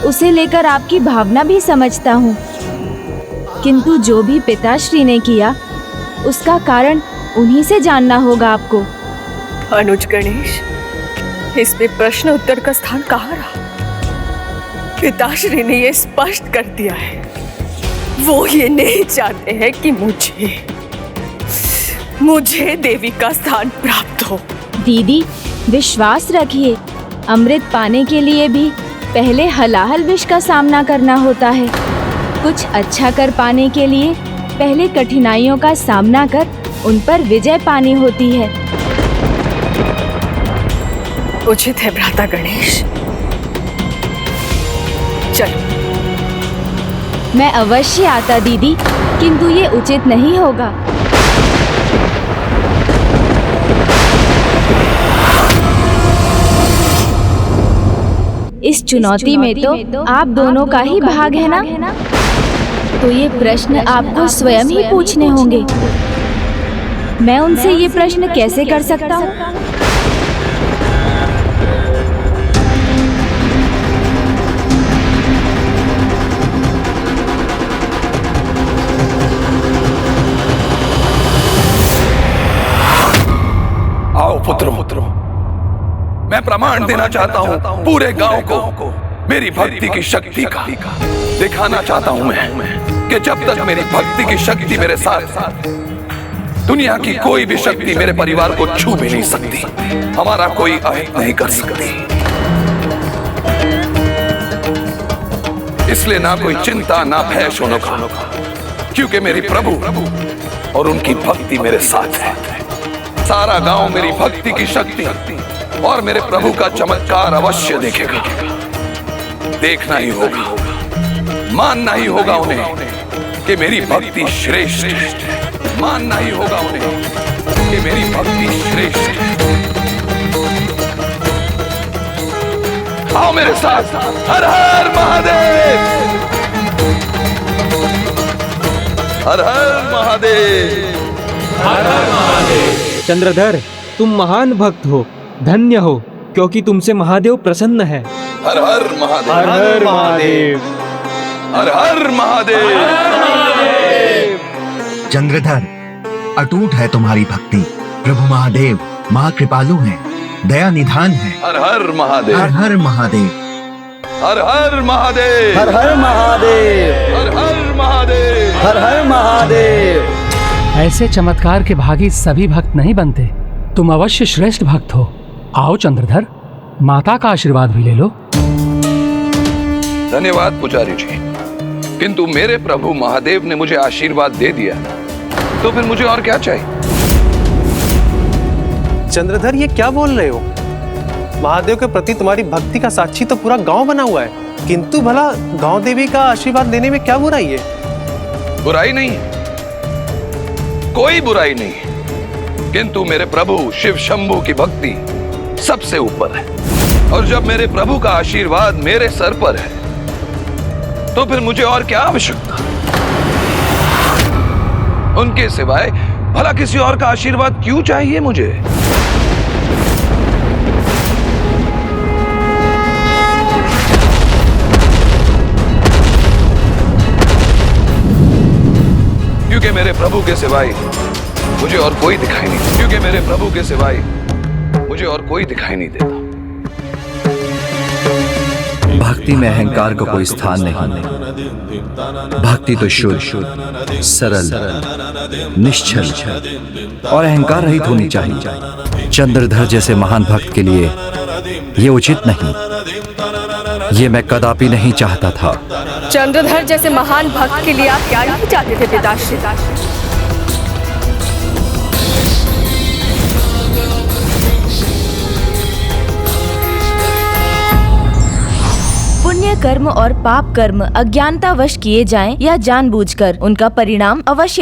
[SPEAKER 7] उसे लेकर आपकी भावना भी समझता हूँ, किंतु जो भी पिताश्री ने किया उसका कारण उन्हीं से जानना होगा आपको।
[SPEAKER 16] अनुज गणेश, इसमें प्रश्न उत्तर का स्थान कहाँ रहा? पिताश्री ने ये स्पष्ट कर दिया है, वो ये नहीं चाहते हैं कि मुझे देवी का स्थान प्राप्त हो।
[SPEAKER 7] दीदी विश्वास रखिए, अमृत पाने के लिए भी पहले हलाहल विष का सामना करना होता है। कुछ अच्छा कर पाने के लिए पहले कठिनाइयों का सामना कर उन पर विजय पानी होती है।
[SPEAKER 16] उचित है भ्राता गणेश, चलो।
[SPEAKER 7] मैं अवश्य आता दीदी, किंतु ये उचित नहीं होगा। इस चुनौती में तो आप दोनों का ही भाग है ना? तो ये प्रश्न आपको स्वयं ही पूछने होंगे। मैं उनसे ये प्रश्न कैसे कर सकता हूँ?
[SPEAKER 15] आओ पुत्रों, मैं प्रमाण देना चाहता हूँ पूरे गांव को मेरी भक्ति की शक्ति का। दिखाना चाहता हूँ मैं कि जब तक मेरी भक्ति की शक्ति मेरे साथ, दुनिया की कोई भी शक्ति मेरे परिवार को छू भी नहीं सकती, हमारा कोई अहित नहीं कर सकती। इसलिए ना कोई चिंता ना भय सुनो का, क्योंकि मेरी प्रभु और उनकी भक्ति मेरे साथ है। सारा गांव मेरी भक्ति की शक्ति और मेरे प्रभु का चमत्कार अवश्य देखेगा। देखना ही होगा, मानना ही होगा उन्हें कि मेरी भक्ति श्रेष्ठ है। मानना ही होगा उन्हें कि मेरी भक्ति श्रेष्ठ है। आओ मेरे साथ, हर हर महादेव, हर हर महादेव,
[SPEAKER 6] हर हर महादेव। चंद्रधर, तुम महान भक्त हो, धन्य हो, क्योंकि तुमसे महादेव प्रसन्न है।
[SPEAKER 15] हर हर महादेव,
[SPEAKER 6] हर हर महादेव,
[SPEAKER 15] हर हर महादेव।
[SPEAKER 10] चंद्रधर, अटूट है तुम्हारी भक्ति। प्रभु महादेव महा कृपालु हैं, दया निधान है।
[SPEAKER 15] हर हर महादेव,
[SPEAKER 10] हर हर महादेव,
[SPEAKER 15] हर हर महादेव,
[SPEAKER 14] हर हर महादेव,
[SPEAKER 15] हर हर महादेव,
[SPEAKER 14] हर हर महादेव।
[SPEAKER 19] ऐसे चमत्कार के भागी सभी भक्त नहीं बनते। तुम अवश्य श्रेष्ठ भक्त हो। आओ चंद्रधर, माता का आशीर्वाद भी ले लो।
[SPEAKER 15] धन्यवाद पुजारी जी, किंतु मेरे प्रभु महादेव ने मुझे आशीर्वाद दे दिया, तो फिर मुझे और क्या चाहिए?
[SPEAKER 21] चंद्रधर, ये क्या बोल रहे हो? महादेव के प्रति तुम्हारी भक्ति का साक्षी तो पूरा गांव बना हुआ है, किंतु भला गांव देवी का आशीर्वाद लेने में क्या बुराई है?
[SPEAKER 15] बुराई नहीं है, कोई बुराई नहीं है, किंतु मेरे प्रभु शिव शंभू की भक्ति सबसे ऊपर है। और जब मेरे प्रभु का आशीर्वाद मेरे सर पर है, तो फिर मुझे और क्या आवश्यकता? उनके सिवाय भला किसी और का आशीर्वाद क्यों चाहिए मुझे? क्योंकि मेरे प्रभु के सिवाय मुझे और कोई दिखाई नहीं, क्योंकि मेरे प्रभु के सिवाय मुझे और कोई दिखाई नहीं देता।
[SPEAKER 18] भक्ति में अहंकार को कोई स्थान नहीं। भक्ति तो शुद्ध, सरल, निश्चल और अहंकार रहित होनी चाहिए। चंद्रधर जैसे महान भक्त के लिए ये उचित नहीं, ये मैं कदापि नहीं चाहता था।
[SPEAKER 16] चंद्रधर जैसे महान भक्त के लिए आप क्या नहीं चाहते थे पिताश्री?
[SPEAKER 7] पुण्य कर्म और पाप कर्म अज्ञानतावश किए जाएं या जानबूझकर, उनका परिणाम अवश्य